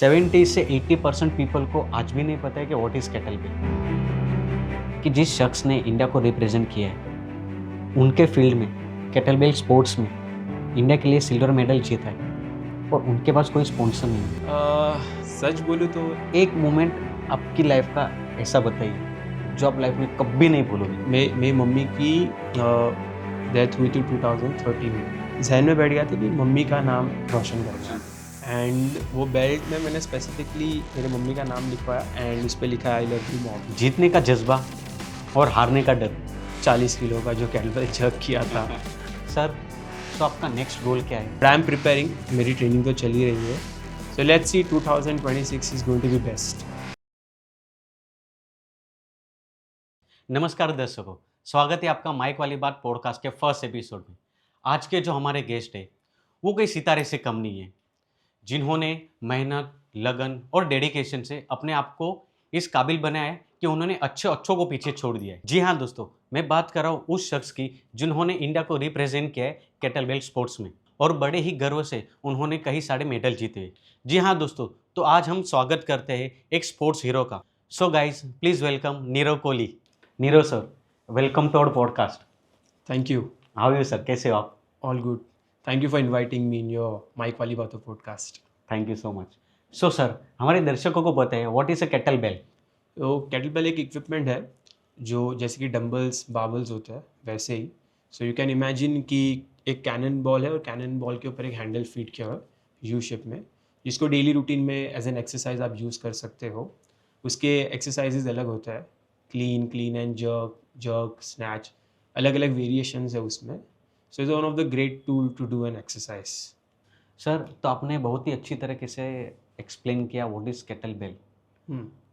70 से 80% पीपल को आज भी नहीं पता है कि व्हाट इज़ केटलबेल। कि जिस शख्स ने इंडिया को रिप्रेजेंट किया है, उनके फील्ड में, केटलबेल स्पोर्ट्स में इंडिया के लिए सिल्वर मेडल जीता है और उनके पास कोई स्पॉन्सर नहीं है। सच बोलूँ तो एक मोमेंट आपकी लाइफ का ऐसा बताइए जो आप लाइफ में कभी नहीं भूलोगे। मेरी मम्मी की डेथ हुई थी 2013 में। जहन में बैठ गया था कि मम्मी का नाम रोशन करना है, एंड वो बेल्ट में मैंने स्पेसिफिकली मेरे मम्मी का नाम लिखवाया एंड उस पर लिखा है आई लव यू मॉम। जीतने का जज्बा और हारने का डर। 40 किलो का जो कैटलबेल जर्क किया था। सर, तो आपका नेक्स्ट गोल क्या है? आई एम प्रिपेयरिंग, मेरी ट्रेनिंग तो चल ही रही है। So let's see 2026 is going to be best. नमस्कार दर्शकों, स्वागत है आपका माइक वाली बात पॉडकास्ट के फर्स्ट एपिसोड में। आज के जो हमारे गेस्ट है वो कोई सितारे से कम नहीं है, जिन्होंने मेहनत, लगन और डेडिकेशन से अपने आप को इस काबिल बनाया है कि उन्होंने अच्छों को पीछे छोड़ दिया है। जी हाँ दोस्तों, मैं बात कर रहा हूँ उस शख्स की जिन्होंने इंडिया को रिप्रेजेंट किया है केटलबेल स्पोर्ट्स में और बड़े ही गर्व से उन्होंने कई सारे मेडल जीते हैं। जी हाँ दोस्तों, तो आज हम स्वागत करते हैं एक स्पोर्ट्स हीरो का। So guys, please welcome Nirav Kohli. Nirav sir, welcome to our podcast. Thank you. How you sir, कैसे हो आप? All good. Thank you for inviting me in your mic वाली बातों podcast. Thank you so much. So sir, हमारे दर्शकों को बताइए what is a kettle bell. तो केटलबेल एक इक्विपमेंट है जो जैसे कि डंबल्स बाबल्स होता है वैसे ही। सो यू कैन इमेजिन कि एक कैनन बॉल है और कैनन बॉल के ऊपर एक हैंडल फीड किया हुआ है यू शेप में, जिसको डेली रूटीन में एज एन एक्सरसाइज आप यूज़ कर सकते हो। उसके एक्सरसाइजेज अलग होता है, clean clean and jerk, jerk snatch, अलग अलग वेरिएशंस है उसमें। So is one of the great tool to do an exercise. Sir, तो आपने बहुत ही अच्छी तरीके से एक्सप्लेन किया what is kettle bell,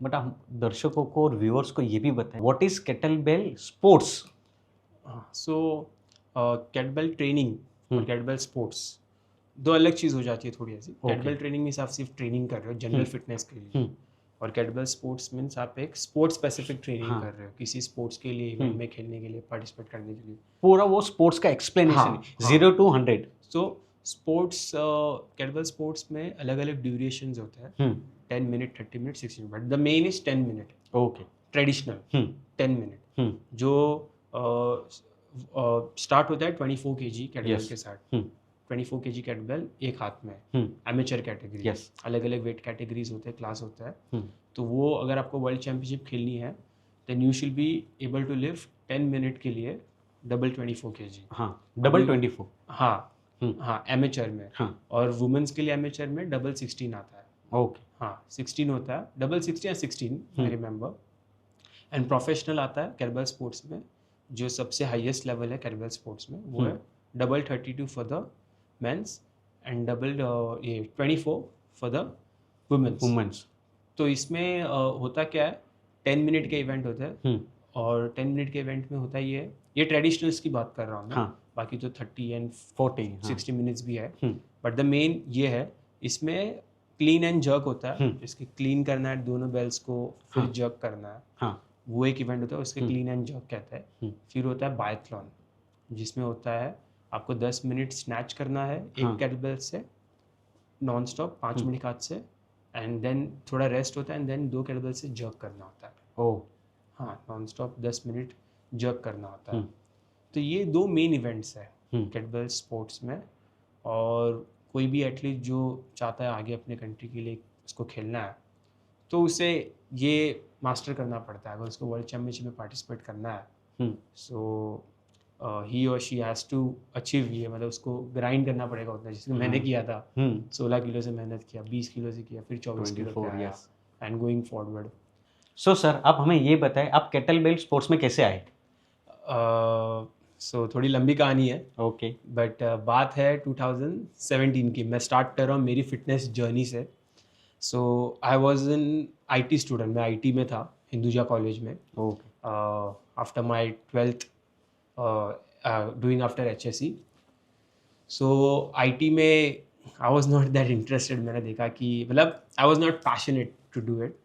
but आप दर्शकों को और व्यूअर्स को ये भी बताएं what is kettle bell sports. हाँ, सो केटबेल ट्रेनिंग और केटबेल स्पोर्ट्स दो अलग चीज़ हो जाती है थोड़ी ऐसी। केटबेल ट्रेनिंग मीन्स आप सिर्फ ट्रेनिंग कर रहे हो जनरल फिटनेस के लिए, और केटबेल स्पोर्ट्स मीन्स आप एक स्पोर्ट्स स्पेसिफिक ट्रेनिंग कर रहे हो किसी स्पोर्ट्स के लिए, इवेंट में खेलने के लिए, पार्टिसिपेट करने के लिए। पूरा वो स्पोर्ट्स का एक्सप्लेनेशन है 0 to 100। सो स्पोर्ट्स, केटबेल स्पोर्ट्स में अलग अलग ड्यूरेशंस होते हैं, 10 minute, 30 minute, 60 minute, but the main is 10 minute. Okay. Traditional 10 minute जो स्टार्ट होता है 24 kg केटबेल के साथ। 24 kg केटबेल एक हाथ में है, एमेचर कैटेगरी। अलग अलग वेट कैटेगरीज होते हैं, क्लास होता है। तो वो अगर आपको वर्ल्ड चैम्पियनशिप खेलनी है then you should be able to lift 10 minute के लिए डबल 24 kg। हाँ, डबल 24। हाँ एमेचर में। और वुमेन्स के लिए एमेचर में डबल 16 आता है। ओके। हाँ 16 होता है, डबल 16 या 16 आई रिमेंबर। एंड प्रोफेशनल आता है केटबेल स्पोर्ट्स में, जो सबसे हाईएस्ट लेवल है केटबेल स्पोर्ट्स में, वो है double 32 for the men's and double ये 24 फॉर द वुमेन्स। तो इसमें होता क्या है, 10 मिनट का इवेंट होता है, और 10 मिनट के इवेंट में होता है ये ट्रेडिशनल्स की बात कर रहा हूँ मैं। बाकी तो 30 एंड 60 मिनट्स भी है, बट द मेन ये है। इसमें क्लीन एंड जर्क होता है, इसके क्लीन करना है दोनों बेल्स को, फिर जर्क करना है। वो एक इवेंट होता है, उसके क्लीन एंड जर्क कहते हैं। फिर होता है बायथलॉन, जिसमें होता है आपको 10 मिनट स्नैच करना है एक केटलबेल से नॉन स्टॉप 5 मिनट हाथ से, एंड देन थोड़ा रेस्ट होता है, एंड देन 2 केटलबेल से जर्क करना होता है। हाँ, नॉन स्टॉप 10 मिनट जर्क करना होता है। तो ये दो मेन इवेंट्स है केटबेल स्पोर्ट्स में। और कोई भी एथलीट जो चाहता है आगे अपने कंट्री के लिए उसको खेलना है, तो उसे ये मास्टर करना पड़ता है अगर उसको वर्ल्ड चैम्पियनशिप में पार्टिसिपेट करना है। सो ही और शी हैज़ टू अचीव ये, मतलब उसको ग्राइंड करना पड़ेगा उतना, जिसको मैंने किया था। 16 किलो से मेहनत किया, 20 किलो से किया, फिर 24 किलो पे आया, and going forward. So sir, आप हमें ये बताएं आप केटलबेल स्पोर्ट्स में कैसे आए? सो थोड़ी लंबी कहानी है। ओके। बट बात है 2017 की, मैं स्टार्ट कर रहा हूँ मेरी फिटनेस जर्नी से। So I was in IT student, मैं IT में था हिंदुजा कॉलेज में। After my 12th doing after HSC। So IT में I was not that interested. मैंने देखा कि मतलब I was not passionate to do it,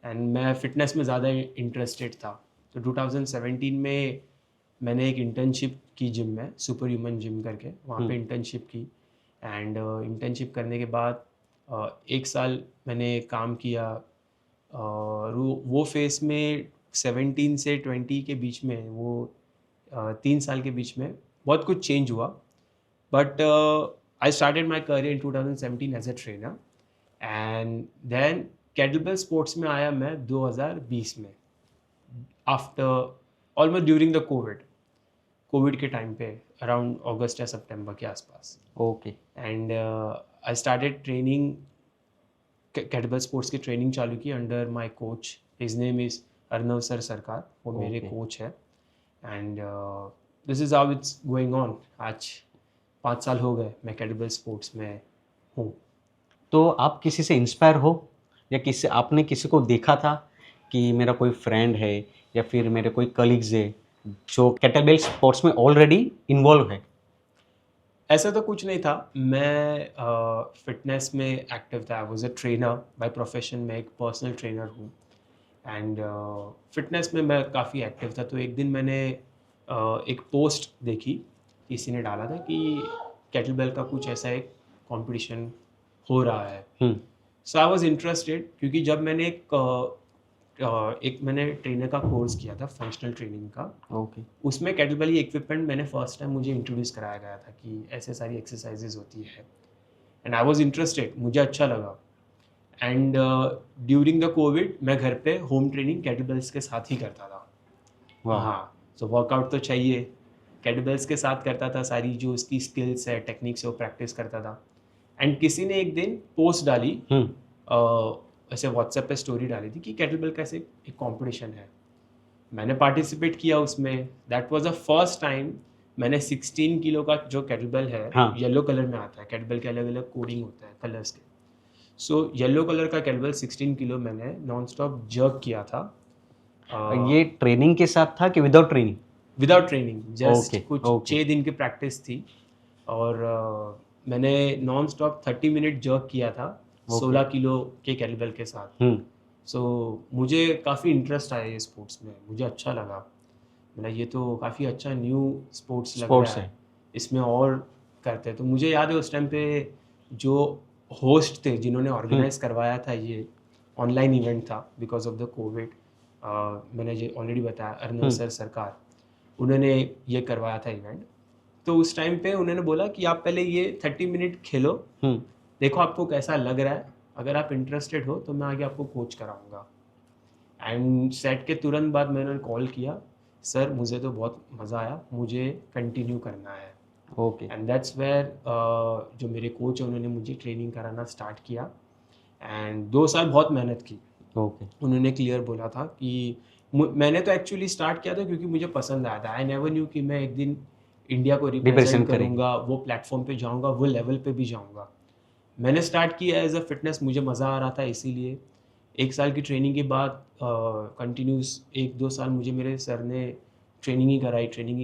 and मैं फिटनेस में ज़्यादा इंटरेस्टेड था। तो 2017 में मैंने एक इंटर्नशिप की जिम में, सुपर ह्यूमन जिम करके, वहाँ पे इंटर्नशिप की। एंड इंटर्नशिप करने के बाद एक साल मैंने काम किया और वो फेस में 17 से 20 के बीच में वो 3 साल के बीच में बहुत कुछ चेंज हुआ but I started my career in 2017 as a trainer and then kettlebell sports में आया मैं 2020 में after almost during the covid के टाइम पे अराउंड अगस्त या सितंबर के आसपास okay and I started training kettlebell sports की ट्रेनिंग चालू की under my coach his name is Arnav sir Sarkar वो मेरे Okay. कोच है and this is how it's going on आज 5 साल हो गए मैं कैटबल स्पोर्ट्स में हूँ तो आप किसी से इंस्पायर हो या किसी आपने किसी को देखा था कि मेरा कोई फ्रेंड है या फिर मेरे कोई कलीग्स है जो कैटलबेल स्पोर्ट्स में ऑलरेडी इन्वॉल्व है? ऐसा तो कुछ नहीं था मैं फिटनेस में एक्टिव था I was a trainer by profession मैं एक पर्सनल ट्रेनर हूँ एंड फिटनेस में मैं काफ़ी एक्टिव था तो एक दिन मैंने एक पोस्ट देखी किसी ने डाला था कि कैटलबेल का कुछ ऐसा एक कंपटीशन हो रहा है हम्म, सो आई वॉज इंटरेस्टेड क्योंकि जब मैंने एक मैंने ट्रेनर का कोर्स किया था फंक्शनल ट्रेनिंग का ओके उसमें कैटलबेल इक्विपमेंट मैंने फर्स्ट टाइम मुझे इंट्रोड्यूस कराया गया था कि ऐसे सारी एक्सरसाइजेज होती है एंड आई वॉज इंटरेस्टेड मुझे अच्छा लगा एंड ड्यूरिंग द कोविड मैं घर पे होम ट्रेनिंग कैटलबेल्स के साथ ही करता था वाह हाँ सो वर्कआउट तो चाहिए कैटलबेल्स के साथ करता था सारी जो उसकी स्किल्स है टेक्निक्स है वो प्रैक्टिस करता था एंड किसी ने एक दिन पोस्ट डाली ऐसे व्हाट्सएप पे स्टोरी डाली थी कि कैटलबेल का ऐसे एक कंपटीशन है मैंने पार्टिसिपेट किया उसमें that was the first time मैंने 16 किलो का जो कैटलबेल है हाँ। येलो कलर में आता है कैटलबेल के अलग अलग कोडिंग होता है कलर्स के सो येलो कलर का कैटलबेल 16 किलो मैंने नॉन स्टॉप जर्क किया था ये ट्रेनिंग के साथ था कि without training? Without training just Okay, कुछ okay. 6 दिन की प्रैक्टिस थी और मैंने नॉन स्टॉप 30 मिनट जर्क किया था Okay. 16 किलो के कैटलबेल के साथ सो मुझे काफ़ी इंटरेस्ट आया ये स्पोर्ट्स में मुझे अच्छा लगा मतलब ये तो काफ़ी अच्छा न्यू स्पोर्ट्स लग स्पोर्ट्स रहा है। है इसमें और करते हैं तो मुझे याद है उस टाइम पे जो होस्ट थे जिन्होंने ऑर्गेनाइज करवाया था ये ऑनलाइन इवेंट था बिकॉज ऑफ द कोविड मैंने ये ऑलरेडी बताया अर्नव सर सरकार उन्होंने ये करवाया था इवेंट तो उस टाइम पे उन्होंने बोला कि आप पहले ये 30 मिनट खेलो देखो आपको कैसा लग रहा है अगर आप इंटरेस्टेड हो तो मैं आगे आपको कोच कराऊंगा एंड सेट के तुरंत बाद मैंने कॉल किया सर मुझे तो बहुत मज़ा आया मुझे कंटिन्यू करना है ओके एंड दैट्स वेयर जो मेरे कोच हैं उन्होंने मुझे ट्रेनिंग कराना स्टार्ट किया एंड 2 साल बहुत मेहनत की ओके उन्होंने क्लियर बोला था कि मैंने तो एक्चुअली स्टार्ट किया था क्योंकि मुझे पसंद आया था आई नेवर न्यू कि मैं एक दिन इंडिया को रिप्रेजेंट Represent करेंगे। करूँगा वो प्लेटफॉर्म पे जाऊँगा वो लेवल पे भी जाऊँगा मैंने स्टार्ट किया एज अ फिटनेस मुझे मज़ा आ रहा था इसीलिए 1 साल की ट्रेनिंग के बाद कंटिन्यूस 1-2 साल मुझे मेरे सर ने ट्रेनिंग ही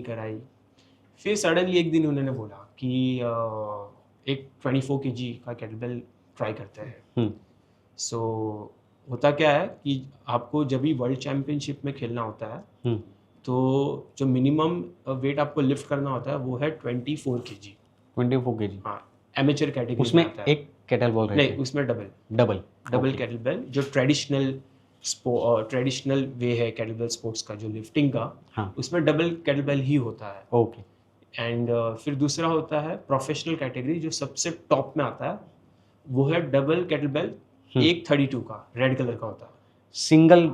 कराई फिर सडनली एक दिन उन्होंने बोला कि एक 24 kg का केटलबेल ट्राई करते हैं सो होता क्या है कि आपको जब भी वर्ल्ड चैम्पियनशिप में खेलना होता है तो जो मिनिमम वेट आपको लिफ्ट करना होता है वो है 24 kg 24 kg हाँ एमेचर कैटेगरी उसमें में आता है एक केटल बॉल नहीं रहती उसमें डबल है डबल डबल केटलबेल जो ट्रेडिशनल वे है केटलबेल स्पोर्ट्स का जो लिफ्टिंग का हाँ उसमें डबल केटलबेल ही होता है ओके एंड फिर दूसरा होता है प्रोफेशनल कैटेगरी जो सबसे टॉप में आता है वो है डबल केटलबेल एक 32 का रेड कलर का होता है सिंगल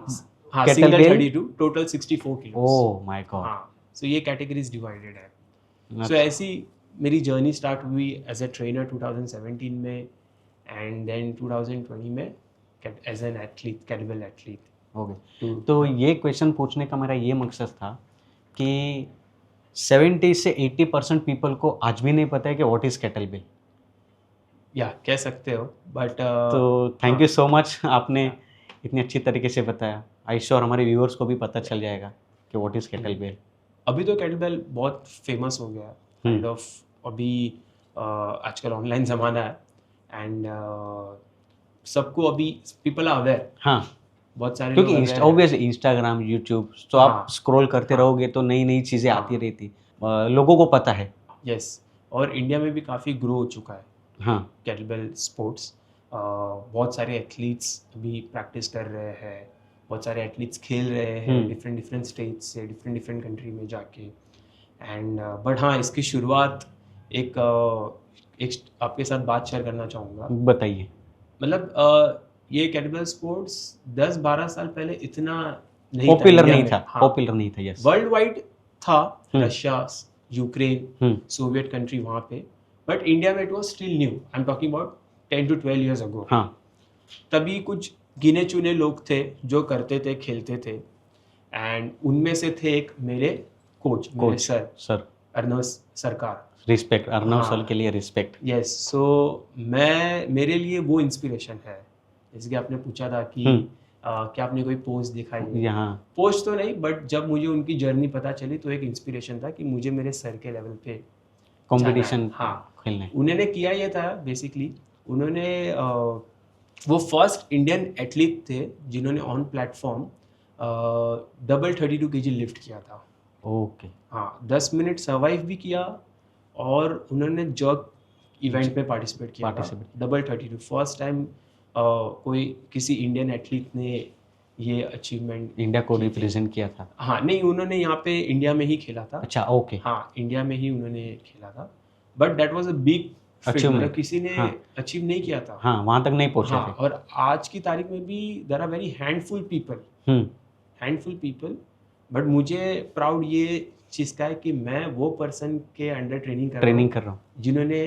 हाँ Kettlebell? Single 32 total 64 kilo oh my god हाँ सो ये कैटेगरीज डिवाइडेड है सो ऐसी मेरी जर्नी स्टार्ट हुई एज ए ट्रेनर 2017 में एंड देन 2020 में as an athlete kettlebell athlete okay तो ये क्वेश्चन पूछने का मेरा ये मकसद था कि 70 से 80% पीपल को आज भी नहीं पता है कि व्हाट इज केटलबेल या कह सकते हो बट तो थैंक यू सो मच आपने इतनी अच्छी तरीके से बताया आई श्योर हमारे व्यूअर्स को भी पता चल जाएगा कि व्हाट इज केटलबेल अभी तो केटलबेल बहुत फेमस हो गया है काइंड ऑफ अभी आजकल ऑनलाइन ज़माना है एंड सबको अभी पीपल आर अवेयर हाँ बहुत सारे लोग क्योंकि aware हैं। ऑब्वियसली इंस्टाग्राम यूट्यूब तो आप हाँ, स्क्रॉल करते रहोगे तो नई नई चीज़ें आती रहती लोगों को पता है यस और इंडिया में भी काफ़ी ग्रो हो चुका है हाँ केटलबेल स्पोर्ट्स बहुत सारे एथलीट्स अभी प्रैक्टिस कर रहे हैं, बहुत सारे एथलीट्स खेल रहे हैं डिफरेंट डिफरेंट स्टेट्स से, डिफरेंट डिफरेंट कंट्री में जाके। एंड बट हाँ, इसकी शुरुआत एक आपके साथ बात शेयर करना चाहूँगा। बताइए। मतलब ये कैटबॉल स्पोर्ट्स 10-12 साल पहले इतना नहीं पॉपुलर इंडिया नहीं में। था, हाँ, पॉपुलर नहीं था, यस। वर्ल्ड वाइड था, रशिया, यूक्रेन, हम्म, सोवियत कंट्री वहाँ पे, बट इंडिया में it was still new. I am talking about 10 to 12 years ago। हाँ, तभी कुछ गिने चुने लोग थे जो करते थे, खेलते थे, एंड उनमें से थे एक मेरे कोच, मेरे कोच सर सर, अर्नव सरकार। रिस्पेक्ट, अर्नव सर हाँ। के लिए रिस्पेक्ट। यस, सो मेरे लिए वो इंस्पिरेशन है। जैसे कि आपने पूछा था कि क्या आपने कोई पोस्ट दिखाई है? यहाँ पोस्ट तो नहीं, बट जब मुझे उनकी जर्नी पता चली तो एक इंस्पिरेशन था कि मुझे मेरे सर के लेवल पे कंपटीशन जाना है। हाँ, खेलने। उन्होंने किया ये था बेसिकली, उन्होंने वो फर्स्ट इंडियन एथलीट थे जिन्होंने on platform double 32 kg lift किया था। ओके, हाँ, 10 मिनट सर्वाइव भी किया, और उन्होंने जर्क इवेंट में पार्टिसिपेट किया था। Participate। डबल 32 फर्स्ट टाइम कोई किसी इंडियन एथलीट ने ये अचीवमेंट इंडिया को की थी। रिप्रेजेंट किया था। हाँ, नहीं, उन्होंने यहाँ पे इंडिया में ही खेला था। अच्छा, ओके। हाँ, इंडिया में ही उन्होंने खेला था, but that was a big Achievement। मतलब किसी ने हाँ। अचीव नहीं किया था। हाँ, वहाँ तक नहीं पहुँचे हाँ, थे। और आज की तारीख में भी there are very handful people, but मुझे प्राउड ये चीज़ का है कि मैं वो पर्सन के अंडर ट्रेनिंग कर रहा हूँ जिन्होंने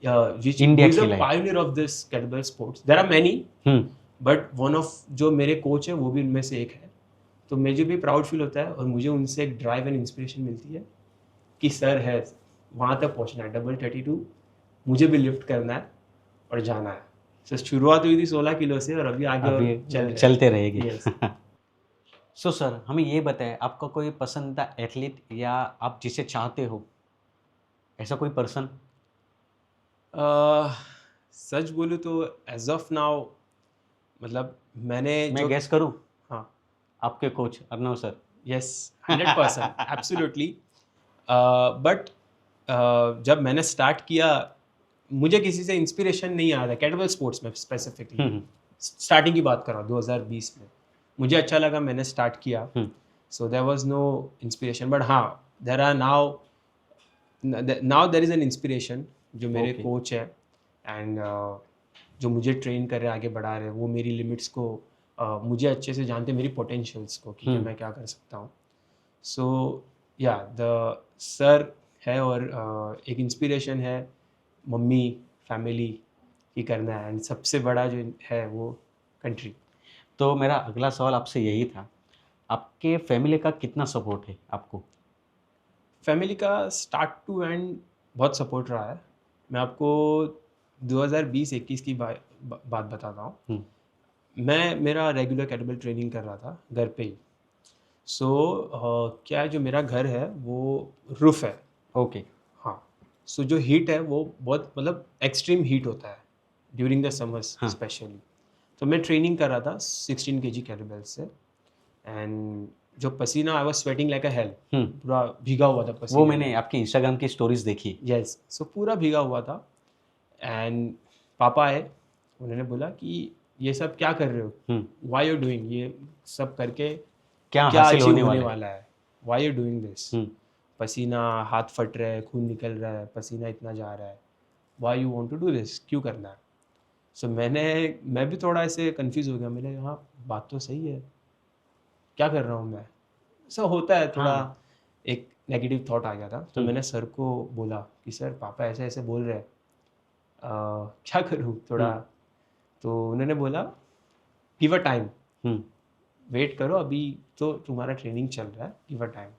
इंडिया खेला है। Pioneer of this kettlebell sports. There are many, but one of जो मेरे कोच है वो भी उनमें से एक है। तो मुझे भी प्राउड फील होता है, और मुझे उनसे एक ड्राइव एंड इंस्पिरेशन मिलती है कि सर है, वहाँ तक पहुँचना है, डबल 32 मुझे भी लिफ्ट करना है और जाना है। सो शुरुआत हुई थी 16 किलो से, और अभी आगे और अभी चलते रहेगी। Yes। सो सर, हमें ये बताएं, आपका कोई पसंदीदा एथलीट या आप जिसे चाहते हो, ऐसा कोई पर्सन? सच बोलूँ तो एज ऑफ नाउ, मतलब मैंने मैं जो गेस करूं? हाँ, आपके coach Arnav sir. Yes, 100% absolutely. But जब मैंने स्टार्ट किया, मुझे किसी से इंस्पिरेशन नहीं आया था कैटबॉल स्पोर्ट्स में स्पेसिफिकली। स्टार्टिंग की बात कर रहा हूँ 2020 में, मुझे अच्छा लगा, मैंने स्टार्ट किया, so there was no inspiration. But हाँ, there are now there is an inspiration जो मेरे Okay। कोच है, एंड जो मुझे ट्रेन कर रहे हैं, आगे बढ़ा रहे हैं, वो मेरी लिमिट्स को मुझे अच्छे से जानते हैं, मेरी पोटेंशियल्स को, कि मैं क्या कर सकता हूँ। सो या द सर है, और एक इंस्पिरेशन है मम्मी, फैमिली की करना है, एंड सबसे बड़ा जो है वो कंट्री। तो मेरा अगला सवाल आपसे यही था, आपके फैमिली का कितना सपोर्ट है आपको? फैमिली का स्टार्ट टू एंड बहुत सपोर्ट रहा है। मैं आपको 2020-21 की बात बताता हूँ। मैं मेरा रेगुलर कैटबॉल ट्रेनिंग कर रहा था घर पे ही। सो क्या है, जो मेरा घर है वो रूफ है। ओके। हाँ, सो जो हीट है वो बहुत, मतलब एक्सट्रीम हीट होता है ड्यूरिंग द समर्स हाँ। स्पेशली। तो मैं ट्रेनिंग कर रहा था 16 kg कैटबॉल से, एंड जो पसीना, I was sweating like a hello, पूरा भीगा हुआ था पसीने वो में। मैंने आपकी इंस्टाग्राम की स्टोरीज देखी। यस, सो पूरा भीगा हुआ था, एंड पापा आए, उन्होंने बोला कि ये सब क्या कर रहे हो, व्हाई यू डूइंग, ये सब करके क्या क्या हासिल अचीव होने होने वाला वाला है, व्हाई यू डूइंग दिस, पसीना, हाथ फट रहा है, खून निकल रहा है, पसीना इतना जा रहा है, why you want to do this, क्यों करना है। सो मैं भी थोड़ा ऐसे कंफ्यूज हो गया, मैंने हाँ, बात तो सही है, क्या कर रहा हूँ मैं। सो होता है थोड़ा, एक नेगेटिव थॉट आ गया था। तो मैंने सर को बोला कि सर, पापा ऐसे ऐसे बोल रहे हैं, क्या करूँ थोड़ा। तो उन्होंने बोला गिव अ टाइम, वेट करो, अभी तो तुम्हारा ट्रेनिंग चल रहा है, गिव अ टाइम।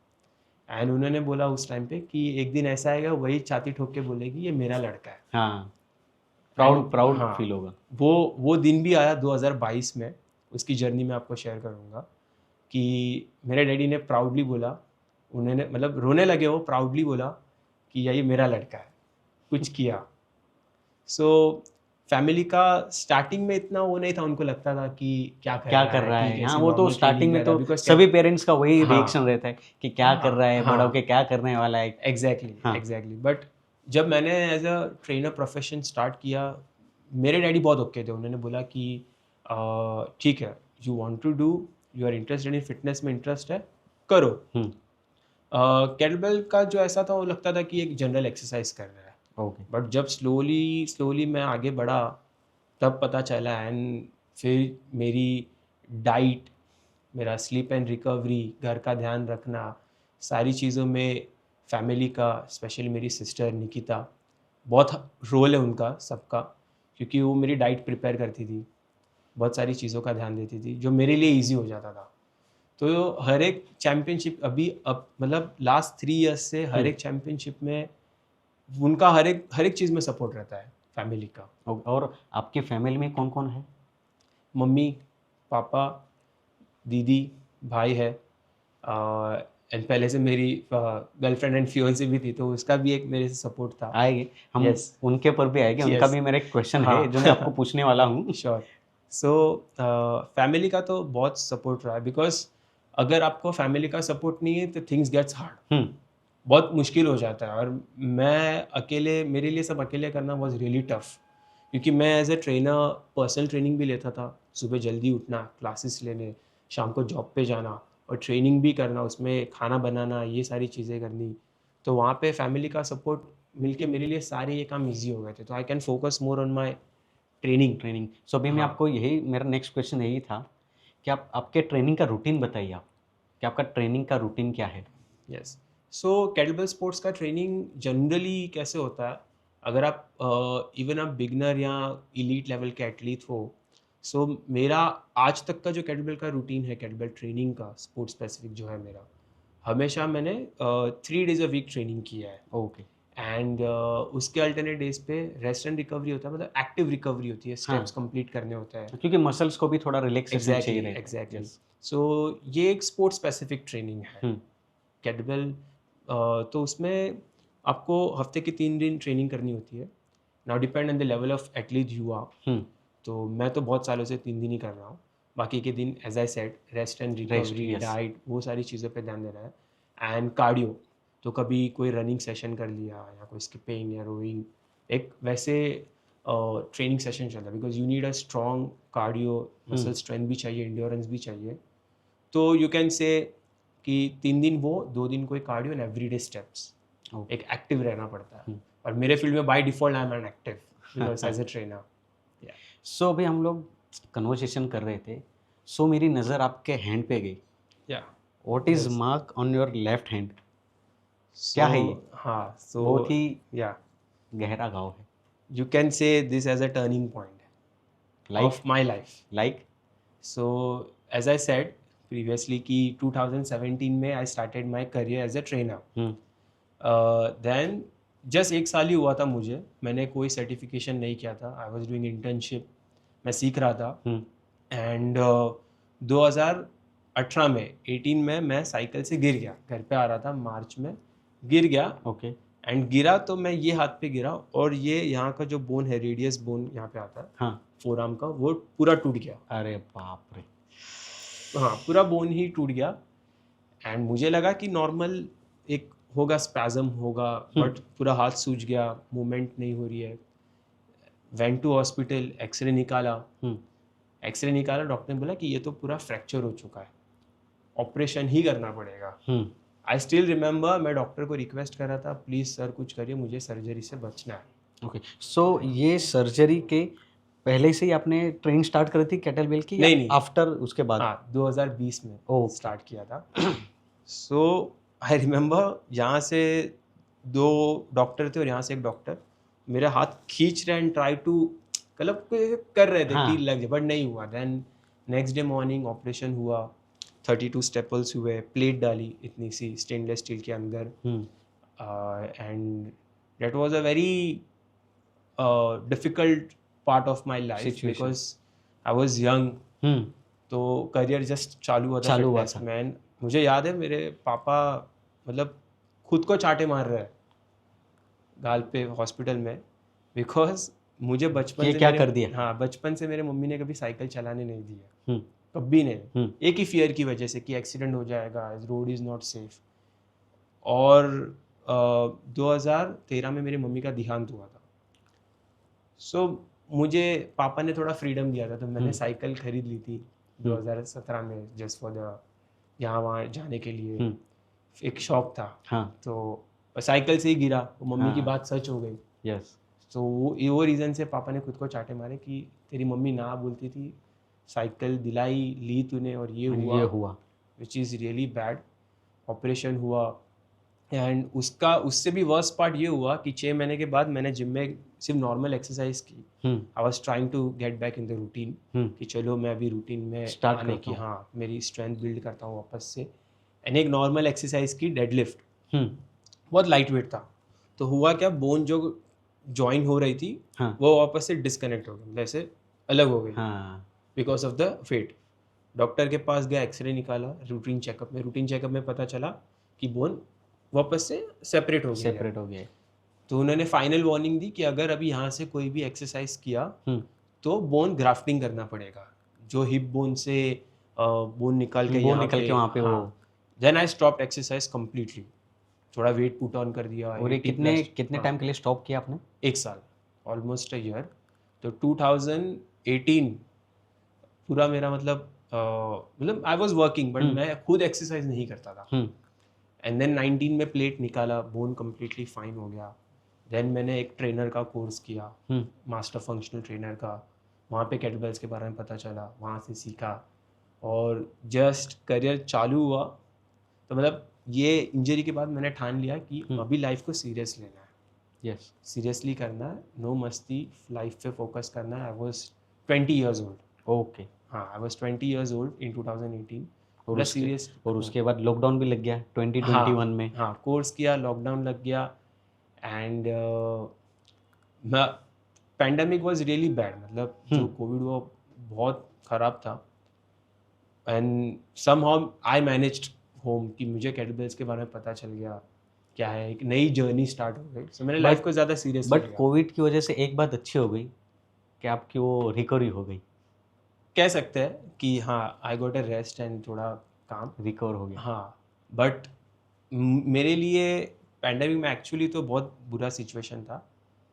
एंड उन्होंने बोला उस टाइम पे कि एक दिन ऐसा आएगा, वही छाती ठोक के बोलेगी ये मेरा लड़का है। हाँ, प्राउड हाँ, फील होगा। वो दिन भी आया 2022 में, उसकी जर्नी में आपको शेयर करूँगा कि मेरे डैडी ने प्राउडली बोला, उन्होंने मतलब रोने लगे, वो प्राउडली बोला कि ये मेरा लड़का है, कुछ किया। सो फैमिली का स्टार्टिंग में इतना वो नहीं था, उनको लगता था कि क्या कर रहा है, हाँ, वो तो स्टार्टिंग में तो सभी पेरेंट्स का वही रिएक्शन रहता है कि क्या कर रहा है, बड़ा होके क्या करने वाला है। एग्जैक्टली। बट जब मैंने as a trainer profession start किया, मेरे डैडी बहुत ओके थे, उन्होंने बोला कि ठीक है, you want to do, you are interested in fitness में इंटरेस्ट है, करो। हम्म। केटलबेल का जो ऐसा था वो लगता था कि एक जनरल एक्सरसाइज कर रहा है, ओके। बट जब स्लोली स्लोली मैं आगे बढ़ा तब पता चला। एंड फिर मेरी डाइट, मेरा स्लीप एंड रिकवरी, घर का ध्यान रखना, सारी चीज़ों में फैमिली का, स्पेशली मेरी सिस्टर निकिता, बहुत रोल है उनका सबका, क्योंकि वो मेरी डाइट प्रिपेयर करती थी, बहुत सारी चीज़ों का ध्यान देती थी जो मेरे लिए इजी हो जाता था। तो हर एक चैम्पियनशिप अभी अब मतलब लास्ट 3 इयर्स से हर एक चैम्पियनशिप में उनका हर एक चीज़ में सपोर्ट रहता है फैमिली का। और आपकी फैमिली में कौन कौन है? मम्मी, पापा, दीदी, भाई है, एंड पहले से मेरी गर्लफ्रेंड एंड फियोन्सी भी थी, तो उसका भी एक मेरे से सपोर्ट था। आएंगे हम, Yes. उनके ऊपर भी आएंगे। उनका Yes. भी मेरा एक क्वेश्चन हाँ। है जो मैं आपको पूछने वाला हूँ। श्योर। सो फैमिली का तो बहुत सपोर्ट रहा है, बिकॉज अगर आपको फैमिली का सपोर्ट नहीं है तो थिंग्स गेट्स हार्ड, हम्म। बहुत मुश्किल हो जाता है। और मैं अकेले, मेरे लिए सब अकेले करना वॉज रियली टफ, क्योंकि मैं as a trainer personal training भी लेता था, सुबह जल्दी उठना, क्लासेस लेने, शाम को जॉब पे जाना और ट्रेनिंग भी करना, उसमें खाना बनाना, ये सारी चीज़ें करनी। तो वहाँ पे फैमिली का सपोर्ट मिलके मेरे लिए सारे ये काम ईजी हो गए थे, तो I can focus more on my training. So अभी मैं हाँ। आपको यही, मेरा नेक्स्ट क्वेश्चन यही था कि आप आपके ट्रेनिंग का रूटीन बताइए। आप कि आपका ट्रेनिंग का रूटीन क्या है? यस। सो केटलबेल स्पोर्ट्स का ट्रेनिंग जनरली कैसे होता है, अगर आप इवन आप बिगनर या इलीट लेवल के एथलीट हो, सो मेरा आज तक का जो केटलबेल का रूटीन है, केटलबेल ट्रेनिंग का स्पोर्ट्स स्पेसिफिक जो है मेरा, हमेशा मैंने 3 days अ वीक ट्रेनिंग किया है। ओके। एंड उसके अल्टरनेट डेज पे रेस्ट एंड रिकवरी होता है, मतलब एक्टिव रिकवरी होती है, हाँ, स्टेप्स कंप्लीट करने होते हैं। क्योंकि मसल्स को भी थोड़ा रिलैक्सेशन चाहिए एग्जैक्टली, रहता है। एग्जैक्टली। यस। सो ये एक स्पोर्ट्स स्पेसिफिक ट्रेनिंग है हम्म। केटबेल। तो उसमें आपको हफ्ते के 3 दिन ट्रेनिंग करनी होती है। Now depend on the level of athlete you are. Hmm. तो मैं तो बहुत सालों से 3 दिन ही कर रहा हूँ, बाकी के दिन as I said rest and rest. Recovery, yes. Diet, वो सारी चीज़ों पे ध्यान देना है। एंड कार्डियो, तो कभी कोई रनिंग सेशन कर लिया या कोई स्किपिंग या रोइंग, एक वैसे ट्रेनिंग सेशन चलता है, because you need a strong cardio, muscle strength भी चाहिए, इंड्योरेंस भी चाहिए। तो यू कैन से कि 3 दिन वो, 2 दिन कोई cardio and everyday steps, okay. एक एक्टिव रहना पड़ता है। और मेरे फील्ड में by default I am an active, because as a trainer. So अभी हम लोग कन्वर्सेशन कर रहे थे, सो मेरी नज़र आपके हैंड पे गई। या what is Yes. Mark on your left hand? क्या है ये? हाँ, सो बहुत ही या गहरा घाव है। You can say this as a turning point like of my life. Like so as I said previously कि 2017 में I started my career as a trainer. Then just 1 साल ही हुआ था मुझे, मैंने कोई सर्टिफिकेशन नहीं किया था, आई वॉज डूइंग इंटर्नशिप, मैं सीख रहा था। एंड 2018 में 18 में मैं साइकिल से गिर गया, घर पे आ रहा था मार्च में, गिर गया। ओके। एंड गिरा तो मैं ये हाथ पे गिरा, और ये यहाँ का जो बोन है, रेडियस बोन यहाँ पे आता है हाँ। फोर आर्म का, वो पूरा टूट गया। अरे बाप रे। हाँ, पूरा बोन ही टूट गया। एंड मुझे लगा कि नॉर्मल एक होगा, स्पैज़म होगा, बट पूरा हाथ सूज गया, मूवमेंट नहीं हो रही है। वेंट टू हॉस्पिटल, एक्सरे निकाला। एक्सरे निकाला, डॉक्टर ने बोला कि ये तो पूरा फ्रैक्चर हो चुका है, ऑपरेशन ही करना पड़ेगा। आई स्टिल रिमेंबर मैं डॉक्टर को रिक्वेस्ट कर रहा था, प्लीज़ सर कुछ करिए, मुझे सर्जरी से बचना है। ओके। सो ये सर्जरी के पहले से ही आपने ट्रेनिंग स्टार्ट करी थी केटलबेल की, या नहीं, नहीं। आफ्टर उसके बाद? हाँ, 2020 में ओके। स्टार्ट किया था। सो आई रिमेंबर यहाँ से 2 डॉक्टर थे और यहाँ से एक डॉक्टर मेरा हाथ खींच रहे एंड ट्राई टू, मतलब कर रहे थे हाँ। कि लग जाए, बट नहीं हुआ। Then next day morning operation हुआ, 32 स्टेपल्स हुए, प्लेट डाली इतनी सी स्टेनलेस स्टील के अंदर। And that was a very difficult part of my life, Situation. Because I was young, तो करियर जस्ट चालू हुआ था चालू हुआ फिटनेस था। में। मुझे याद है मेरे पापा मतलब खुद को चाटे मार रहे हैं गाल पे हॉस्पिटल में, बिकॉज मुझे बचपन ये से क्या मेरे, कर दिया? हाँ, बचपन से मेरे मम्मी ने कभी साइकिल चलाने नहीं दिया, हम्म। कभी नहीं। हम्म। एक ही फियर की वजह से कि एक्सीडेंट हो जाएगा, रोड इज़ नॉट सेफ। और 2013 में मेरी मम्मी का देहांत हुआ था। सो मुझे पापा ने थोड़ा फ्रीडम दिया था, तो मैंने हम्म। साइकिल खरीद ली थी 2017 में, जस्ट फॉर द यहाँ वहाँ जाने के लिए। हम्म। एक शौक था, हाँ। तो साइकिल से ही गिरा, वो मम्मी की हाँ। बात सच हो गई। यस। तो वो रीज़न से पापा ने खुद को चाटे मारे कि तेरी मम्मी ना बोलती थी, साइकिल दिलाई ली तूने और ये हुआ, ये हुआ। Which is really bad. Operation हुआ, एंड उससे भी वर्स्ट पार्ट ये हुआ कि 6 महीने के बाद मैंने जिम में सिर्फ नॉर्मल एक्सरसाइज की। Hmm. I was trying to get back in the routine, hmm. कि चलो मैं अभी रूटीन में Start आने करता की, हूँ। हाँ, मेरी स्ट्रेंथ बिल्ड करता हूँ वापस से। एंड एक नॉर्मल एक्सरसाइज की, डेडलिफ्ट, हम्म। बहुत लाइट वेट था। तो हुआ क्या, बोन जो ज्वाइन हो रही थी हाँ। वो वापस से डिस्कनेक्ट हो गई, जैसे अलग हो गई, हाँ। Because of the fate. Doctor के पास गया, एक्सरे निकाला, रूटीन चेकअप में पता चला कि बोन वापस से सेपरेट हो गई है। सेपरेट हो गया है। तो उन्होंने फाइनल वार्निंग दी कि अगर अभी यहाँ से कोई भी एक्सरसाइज किया हम्म। तो बोन ग्राफ्टिंग करना पड़ेगा, जो हिप बोन से बोन निकाल के वो यहाँ निकल पे, के वहाँ पे वो। हाँ। Then I stopped exercise completely, थोड़ा वेट पुट ऑन कर दिया, और ये 80 कितने प्लस। कितने हाँ, टाइम के लिए स्टॉप किया आपने? 1 साल, ऑलमोस्ट अ ईयर। तो 2018 पूरा मेरा मतलब आई वॉज वर्किंग, बट हम्म। मैं खुद एक्सरसाइज नहीं करता था। हम्म। एंड देन 19 में प्लेट निकाला, बोन कम्प्लीटली फाइन हो गया। देन मैंने एक ट्रेनर का कोर्स किया, हम्म। मास्टर फंक्शनल ट्रेनर का। वहाँ पे केटलबेल्स के बारे में पता चला, वहाँ से सीखा, और जस्ट करियर चालू हुआ। तो मतलब ये इंजरी के बाद मैंने ठान लिया कि अभी लाइफ को सीरियस लेना है, यस। सीरियसली करना है, नो मस्ती, लाइफ पे फोकस करना है। I was 20 years old. Okay. हाँ, I was 20 years old in 2018। और प्लस उसके सीरियस। और उसके बाद लॉकडाउन भी लग गया 2021 हाँ में। हाँ, कोर्स किया, लॉकडाउन लग गया, and pandemic was really bad. मतलब जो कोविड हुआ बहुत ख़राब था। And somehow I managed home, कि मुझे केटलबेल्स के बारे में पता चल गया क्या है, एक नई जर्नी स्टार्ट हो गई। सो मैंने लाइफ को ज़्यादा सीरियसली बट लिया। कोविड की वजह से एक बात अच्छी हो गई कि आपकी वो रिकवरी हो गई, कह सकते हैं कि हाँ, I got a rest and थोड़ा काम। रिकवर हो गया। हाँ, बट मेरे लिए पैंडमिक में एक्चुअली तो बहुत बुरा सिचुएशन था,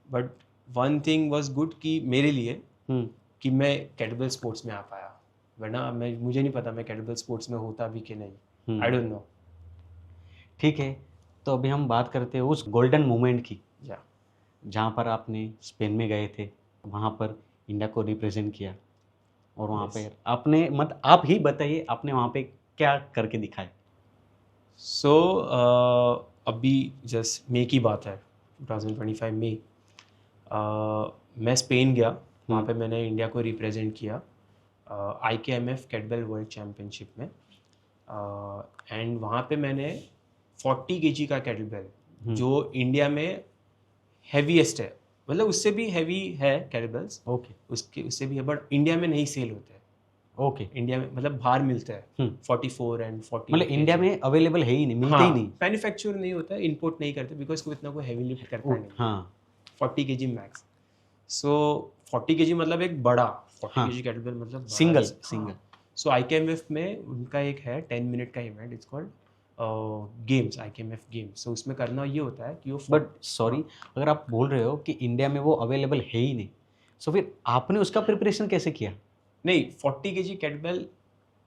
but one thing was good कि मेरे लिए, हम्म। कि मैं केटलबेल स्पोर्ट्स में आ पाया। वरना मुझे नहीं पता मैं केटलबेल स्पोर्ट्स में होता भी कि नहीं, आई डोंट नो। ठीक है, तो अभी हम बात करते हैं उस गोल्डन मोमेंट की या जहाँ पर आपने स्पेन में गए थे, वहाँ पर इंडिया को रिप्रेजेंट किया, और वहाँ Yes. पे आपने आप ही बताइए आपने वहाँ पे क्या करके दिखाया? सो अभी जस्ट मई की बात है, 2025 में मैं स्पेन गया। वहाँ पे मैंने इंडिया को रिप्रेजेंट किया IKMF केटबेल वर्ल्ड चैम्पियनशिप में। एंड वहाँ पे मैंने 40 kg का केटलबेल, जो इंडिया में हैवीएस्ट है, मतलब उससे भी हैवी है केटलबेल्स, ओके। उससे भी है, बट इंडिया में नहीं सेल होते हैं। ओके। इंडिया में मतलब बाहर मिलता है 44 एंड 40। मतलब इंडिया में अवेलेबल है ही नहीं, मिलते ही नहीं। मैन्युफैक्चर नहीं होता है, इंपोर्ट नहीं करते, बिकॉज कोई इतना कोई हैवी लिफ्ट करता नहीं। हाँ 40 kg मैक्स। सो 40 kg मतलब एक बड़ा 40 kg केटलबेल मतलब सिंगल सिंगल। सो IKMF में उनका एक है 10 मिनट का event, it's called games, IKMF games. So उसमें करना ये होता है कि वो बट सॉरी, अगर आप बोल रहे हो कि इंडिया में वो अवेलेबल है ही नहीं, सो फिर आपने उसका प्रिपरेशन कैसे किया? नहीं, 40 kg केटलबेल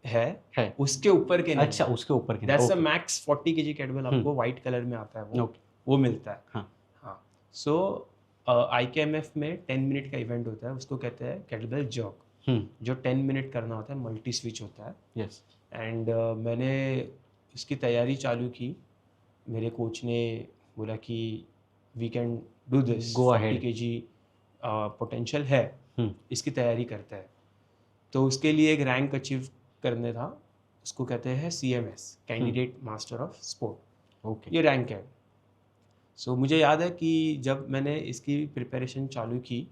है, है। उसके ऊपर के नहीं। अच्छा, उसके ऊपर के। That's a okay. Max 40 kg kettlebell, आपको वाइट कलर में आता है वो, ओके। वो मिलता है। हाँ। हाँ, सो IKMF में 10 मिनट का इवेंट होता है, उसको कहते हैं केटलबेल जर्क, जो 10 मिनट करना होता है, मल्टी स्विच होता है। यस। एंड मैंने उसकी तैयारी चालू की। मेरे कोच ने बोला कि we can do this, Go 40 ahead. kg potential है, इसकी तैयारी करते हैं। तो उसके लिए एक रैंक अचीव करने था, उसको कहते हैं CMS, candidate master of sport. Okay. ये रैंक है। सो मुझे याद है कि जब मैंने इसकी प्रिपरेशन चालू की,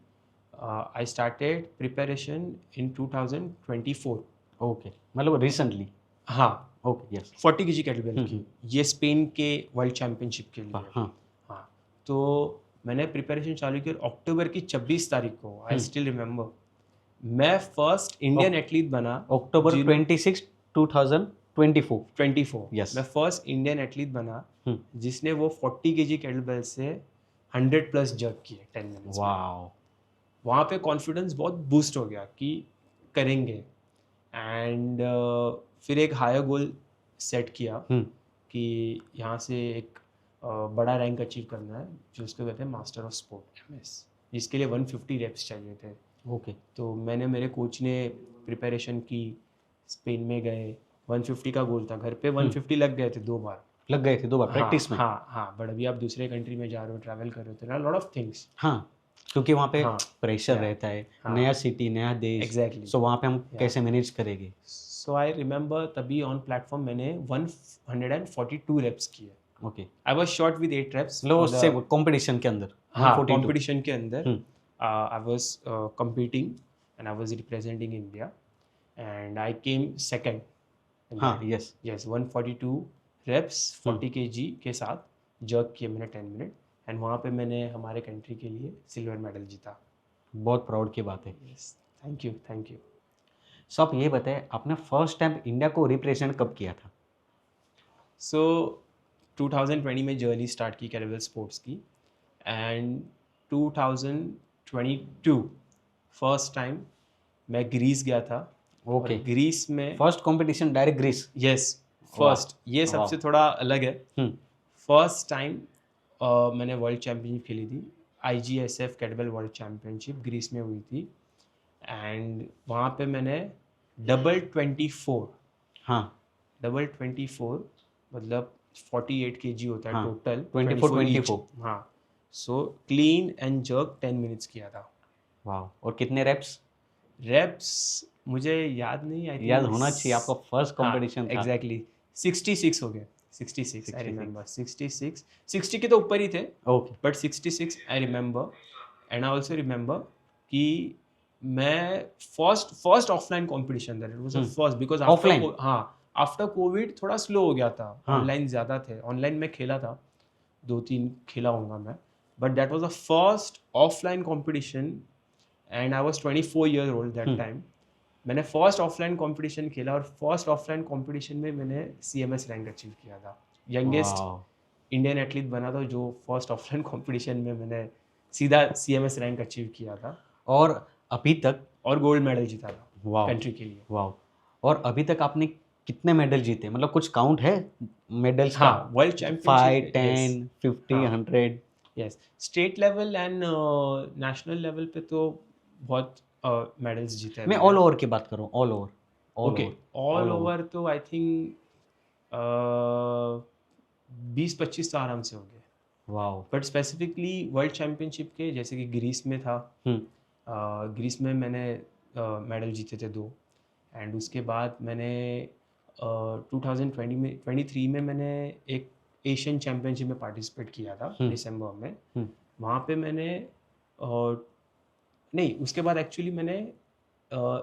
I started preparation in 2024। Okay, मतलब रिसेंटली। हाँ, ओके। यस। 40 kg केटलबेल की, ये स्पेन के वर्ल्ड चैम्पियनशिप के लिए। हाँ। हाँ, तो मैंने प्रिपरेशन चालू की, और अक्टूबर की 26 तारीख को, आई स्टिल रिमेंबर, मैं फर्स्ट इंडियन एथलीट बना। अक्टूबर 26, 2024। 24 Yes. मैं फर्स्ट इंडियन एथलीट बना जिसने वो 40 kg केटलबेल से 100 प्लस जर्क किए 10 मिनट्स में। वाओ। वहाँ पे कॉन्फिडेंस बहुत बूस्ट हो गया कि करेंगे। एंड फिर एक हायर गोल सेट किया कि यहाँ से एक बड़ा रैंक अचीव करना है, जो उसको कहते हैं मास्टर ऑफ स्पोर्ट MS, जिसके लिए 150 रेप्स चाहिए थे। ओके। तो मैंने, मेरे कोच ने प्रिपरेशन की, स्पेन में गए, 150 का गोल था, घर पे 150 लग गए थे 2 बार। लग गए थे 2 बार हाँ प्रैक्टिस में? हाँ हाँ, बट अभी आप दूसरे कंट्री में जा रहे हो, ट्रैवल कर रहे हो, तो लॉट ऑफ थिंग्स। हाँ, क्योंकि वहाँ पे हाँ प्रेशर yeah, रहता है, हाँ नया सिटी, नया देश, एग्जैक्टली सो वहाँ पे हम yeah. कैसे मैनेज करेंगे? सो आई रिमेंबर तभी ऑन प्लेटफॉर्म मैंने 142 रेप्स किए। Okay, I was short with 8 reps मतलब for उससे कंपटीशन के अंदर हाँ 142। कंपटीशन के अंदर hmm, I was competing and I was representing India and I came second in हाँ, that. Yes, Yes, 142 reps 40 kg के साथ जर्क किए मैंने 10 मिनट, एंड वहाँ पे मैंने हमारे कंट्री के लिए सिल्वर मेडल जीता। बहुत प्राउड की बात है। Yes, thank you thank you. So आप ये बताएं, आपने फर्स्ट टाइम इंडिया को रिप्रेजेंट कब किया था? सो 2020 में जर्नी स्टार्ट की कैरेबल स्पोर्ट्स की, एंड 2022 फर्स्ट टाइम मैं ग्रीस गया था। ओके, और ग्रीस में first competition direct Greece? Yes first, ये वाह। सबसे थोड़ा अलग है। हम्म, फर्स्ट टाइम मैंने वर्ल्ड चैम्पियनशिप खेली थी, IGSF kettlebell world championship Greece में हुई थी, एंड वहाँ पे मैंने डबल 24 हाँ, मतलब 48 kg होता है हाँ, टोटल, 24 each। हाँ, so clean and jerk 10 minutes किया था। वाह। और कितने रेप्स? रेप्स मुझे याद नहीं, आई थिंक याद होना चाहिए, आपका फर्स्ट कंपटीशन था। एग्जैक्टली 66 हो गए, 66 आई 66। रिमेंबर, 66 60 के तो ऊपर ही थे, okay, but 66 I remember. And I also remember कि मैं first offline competition that, it was first because Offline? हाँ आफ्टर कोविड थोड़ा स्लो हो गया था, हाँ। ऑनलाइन ज़्यादा थे, ऑनलाइन में खेला था 2-3 खेला होगा मैं, but that was the first offline competition and I was 24 year old that time. मैंने फर्स्ट ऑफलाइन कंपटीशन खेला और फर्स्ट ऑफलाइन कंपटीशन में मैंने CMS रैंक अचीव किया था, यंगेस्ट वाह। इंडियन एथलीट बना था जो फर्स्ट ऑफलाइन कंपटीशन में मैंने सीधा CMS रैंक अचीव किया था, और अभी तक? और गोल्ड मेडल जीता था वाह, कंट्री के लिए। वाह। और अभी तक आपने कितने मेडल जीते, मतलब कुछ काउंट है मेडल्स का? हाँ, वर्ल्ड 5, चैंपियनशिप 10, 50, हाँ। 100? Yes, state level and national level पे तो बहुत मेडल्स जीते हैं मैं ऑल ओवर की बात कर रहा हूँ, all over. Okay, all over तो आई थिंक 20-25 तो आराम से हो गए, वाह। बट स्पेसिफिकली वर्ल्ड चैम्पियनशिप के, जैसे कि ग्रीस में था, ग्रीस में मैंने मेडल जीते थे 2, एंड उसके बाद मैंने 2023 में मैंने एक एशियन चैम्पियनशिप में पार्टिसिपेट किया था दिसंबर में। वहाँ पे मैंने नहीं, उसके बाद एक्चुअली मैंने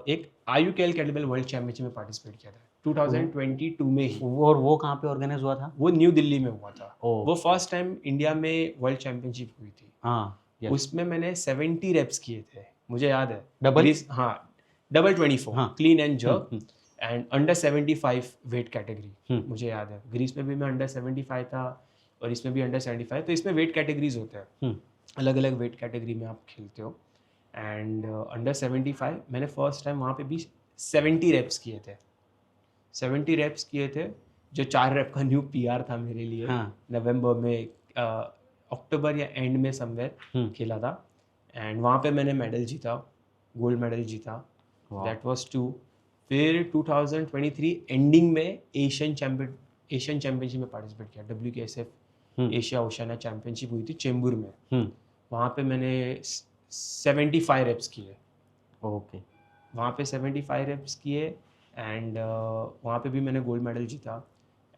एक IUCAL कैरेबल वर्ल्ड चैम्पियनशिप में पार्टिसिपेट किया था 2022 में ही। और वो कहाँ पे ऑर्गेनाइज हुआ था? वो न्यू दिल्ली में हुआ था। ओ। वो फर्स्ट टाइम इंडिया में वर्ल्ड चैम्पियनशिप हुई थी। हाँ, yes। उसमें मैंने 70 रेप्स किए थे, मुझे याद है। डबल? हाँ, डबल 24 हाँ। Clean and jerk, and under 75 weight category, मुझे याद है। ग्रीस में भी मैं अंडर 75 था और इसमें भी अंडर 75, तो इसमें वेट कैटेगरीज होते हैं, अलग अलग वेट कैटेगरी में आप खेलते हो। एंड अंडर 75 मैंने फर्स्ट टाइम वहाँ पे भी 70 रेप्स किए थे, 70 रेप्स किए थे, जो 4 रेप का न्यू PR था मेरे लिए। हाँ। नवंबर में, अक्टूबर या एंड में समवेयर खेला था, एंड वहाँ पे मैंने मेडल जीता, गोल्ड मेडल जीता। That was 2। फिर 2023 एंडिंग में एशियन चैम्पियनशिप में पार्टिसिपेट किया, WKSF एशिया ओशियाना चैम्पियनशिप हुई थी चेंबूर में। वहाँ पे मैंने 75 रेप्स किए। ओके। वहाँ पे 75 रेप्स किए, एंड वहाँ पे भी मैंने गोल्ड मेडल जीता।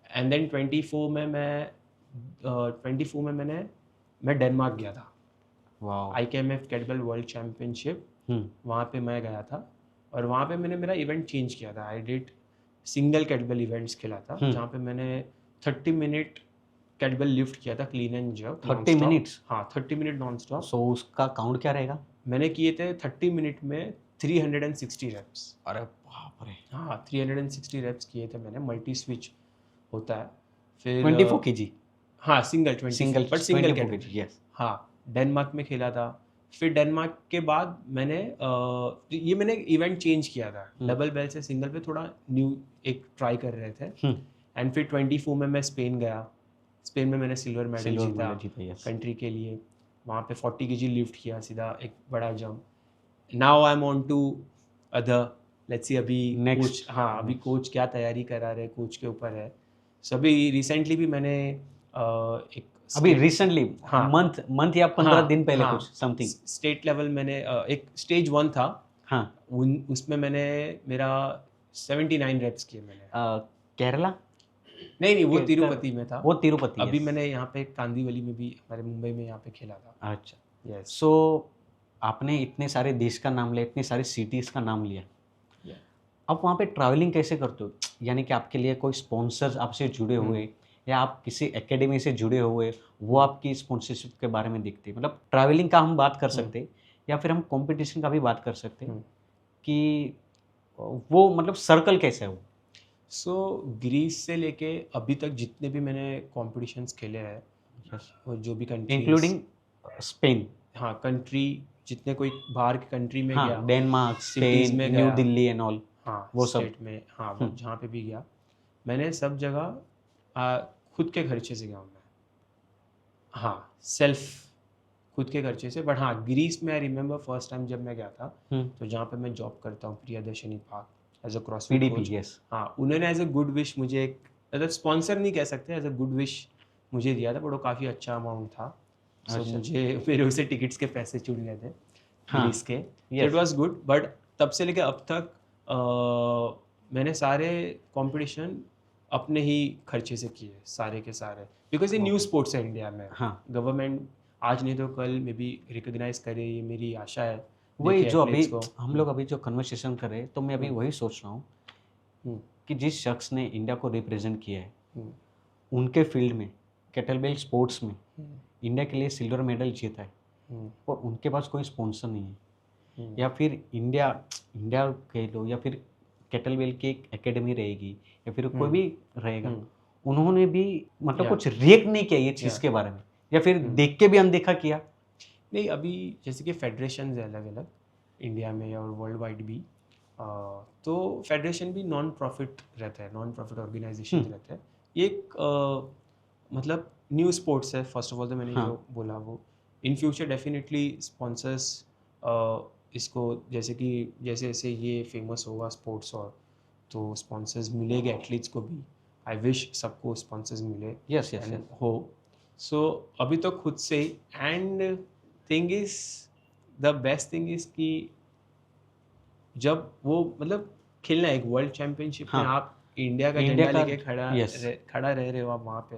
एंड देन 24 में मैं डेनमार्क गया था, IKMF कैरेबल वर्ल्ड चैम्पियनशिप, वहाँ पे मैं गया था, और वहाँ पे मैंने मेरा इवेंट चेंज किया था। आई डिड सिंगल कैरेबल इवेंट्स खेला था, जहाँ पे मैंने 30 मिनट कैरेबल लिफ्ट किया था, क्लीन एंड जर्क। 30 मिनट्स? हाँ, 30 मिनट नॉन स्टॉप। सो उसका काउंट क्या रहेगा? मैंने किए थे 30 मिनट में 360 रेप्स। अरे बाप रे। हाँ, 360 रेप्स किए थे मैंने, मल्टी स्विच होता है। फिर 24 kg? हाँ, सिंगल 24 सिंगल कैरेबल। kg, yes। हाँ, डेनमार्क में खेला था, फिर डेनमार्क के बाद ये मैंने इवेंट चेंज किया था, डबल बेल्ट से सिंगल पे थोड़ा न्यू एक ट्राई कर रहे थे। एंड फिर 24 में मैं स्पेन गया, स्पेन में मैंने सिल्वर मेडल जीता यस। कंट्री के लिए। वहाँ पे 40 kg लिफ्ट किया, सीधा एक बड़ा jump. Now I am on to other, let's see अभी Next. कोच, हाँ अभी कोच क्या तैयारी करा रहे, कोच के ऊपर है। सो अभी रिसेंटली भी मैंने एक अभी रिसेंटली हाँ मंथ या 15 दिन पहले हाँ, कुछ समथिंग। स्टेट लेवल मैंने एक स्टेज 1 था, हाँ। उसमें मैंने मेरा 79 रेप्स किए मैंने। केरला नहीं वो के- तिरुपति में था। वो तिरुपति। अभी yes. मैंने यहाँ पे कांदीवली में भी, हमारे मुंबई में यहाँ पे खेला था। अच्छा। यस। सो आपने इतने सारे देश का नाम लिया, इतने सारे सिटीज़ का नाम लिया, आप वहाँ पे ट्रैवलिंग कैसे करते हो? यानी कि आपके लिए कोई स्पॉन्सर्स आपसे जुड़े हुए या आप किसी एकेडमी से जुड़े हुए, वो आपकी स्पॉन्सरशिप के बारे में देखते हैं? मतलब ट्रैवलिंग का हम बात कर सकते हैं या फिर हम कंपटीशन का भी बात कर सकते हैं कि वो मतलब सर्कल कैसा है वो? सो ग्रीस से लेके अभी तक जितने भी मैंने कॉम्पिटिशन्स खेले हैं, और जो भी कंट्री इंक्लूडिंग स्पेन। हाँ कंट्री, जितने कोई बाहर की कंट्री में हाँ, गया, डेनमार्क, सिटीज़ स्पेन, में न्यू गया, दिल्ली एंड ऑल, हाँ वो सब। स्टेट में, हाँ वो जहाँ पे भी गया मैंने सब जगह खुद के खर्चे से गया हूँ मैं। हाँ सेल्फ, खुद के खर्चे से। बट हाँ ग्रीस में आई रिमेंबर फर्स्ट टाइम जब मैं गया था, तो जहाँ पे मैं जॉब करता हूँ Priyadarshini park as a CrossFit PDP. Coach, yes. हाँ उन्होंने एज अ गुड विश मुझे एक, मतलब स्पॉन्सर नहीं कह सकते, एज अ गुड विश मुझे दिया था, बट वो काफ़ी अच्छा अमाउंट था। सो मुझे मेरे उसे टिकट्स के पैसे चुन गए थे ग्रीस के। It was good. बट तब से लेकर अब तक मैंने सारे कंपटीशन अपने ही खर्चे से किए, सारे के सारे, बिकॉज ये न्यू स्पोर्ट्स है इंडिया में। हाँ। गवर्नमेंट आज नहीं तो कल मे बी रिकॉग्नाइज करे, ये मेरी आशा है। वही देखे जो अभी athletes को। हम लोग अभी जो कन्वर्सेशन कर रहे हैं, तो मैं अभी वही सोच रहा हूँ कि जिस शख्स ने इंडिया को रिप्रेजेंट किया है, उनके फील्ड में, केटलबेल स्पोर्ट्स में इंडिया के लिए सिल्वर मेडल जीता है और उनके पास कोई स्पॉन्सर नहीं है, या फिर इंडिया कह लो, या फिर केटलबेल की एक एकेडमी रहेगी या फिर कोई भी रहेगा, उन्होंने भी मतलब कुछ रिएक्ट नहीं किया ये चीज़ के बारे में, या फिर देख के भी अनदेखा किया। नहीं अभी जैसे कि फेडरेशन है अलग अलग इंडिया में और वर्ल्ड वाइड भी, तो फेडरेशन भी नॉन प्रॉफिट रहता है, नॉन प्रॉफिट ऑर्गेनाइजेशन रहता है। ये एक मतलब न्यू स्पोर्ट्स है फर्स्ट ऑफ ऑल, तो मैंने जो बोला वो इन फ्यूचर डेफिनेटली स्पॉन्सर्स इसको, जैसे कि जैसे जैसे ये फेमस होगा स्पोर्ट्स, और तो स्पॉन्सर्स मिलेंगे एथलीट्स को भी। आई विश सबको स्पॉन्सर्स मिले। यस यस and हो। सो अभी तो खुद से ही। And thing is, the best thing is कि जब वो मतलब खेलना है एक वर्ल्ड चैंपियनशिप में, आप इंडिया का झंडा लेके खड़ा रह रहे हो आप वहाँ पे,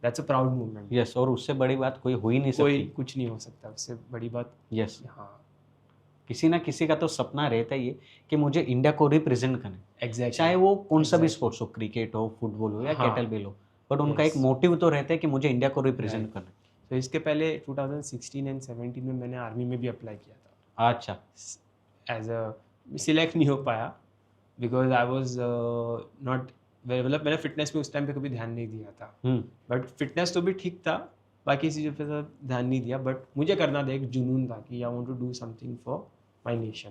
that's a proud movement. Yes, और उससे बड़ी बात कोई हो ही नहीं कोई सकती। कुछ नहीं हो सकता उससे बड़ी बात। यस, हाँ किसी ना किसी का तो सपना रहता ही है कि मुझे इंडिया को रिप्रेजेंट करना है, एग्जैक्टली, चाहे वो कौन सा भी स्पोर्ट्स हो, क्रिकेट हो, फुटबॉल हो या केटलबेल हो, बट उनका एक मोटिव तो रहता है कि मुझे इंडिया को रिप्रेजेंट करना है। तो इसके पहले 2016 एंड 17 में मैंने आर्मी में भी अप्लाई किया था। अच्छा। एज अ सिलेक्ट नहीं हो पाया बिकॉज आई वॉज नॉट, मतलब मैंने फिटनेस पे उस टाइम पे कभी ध्यान नहीं दिया था। बट फिटनेस तो भी ठीक था, बाकी चीज़ों पे तो ध्यान नहीं दिया। बट मुझे करना था, एक जुनून था कि I want to do something for my nation,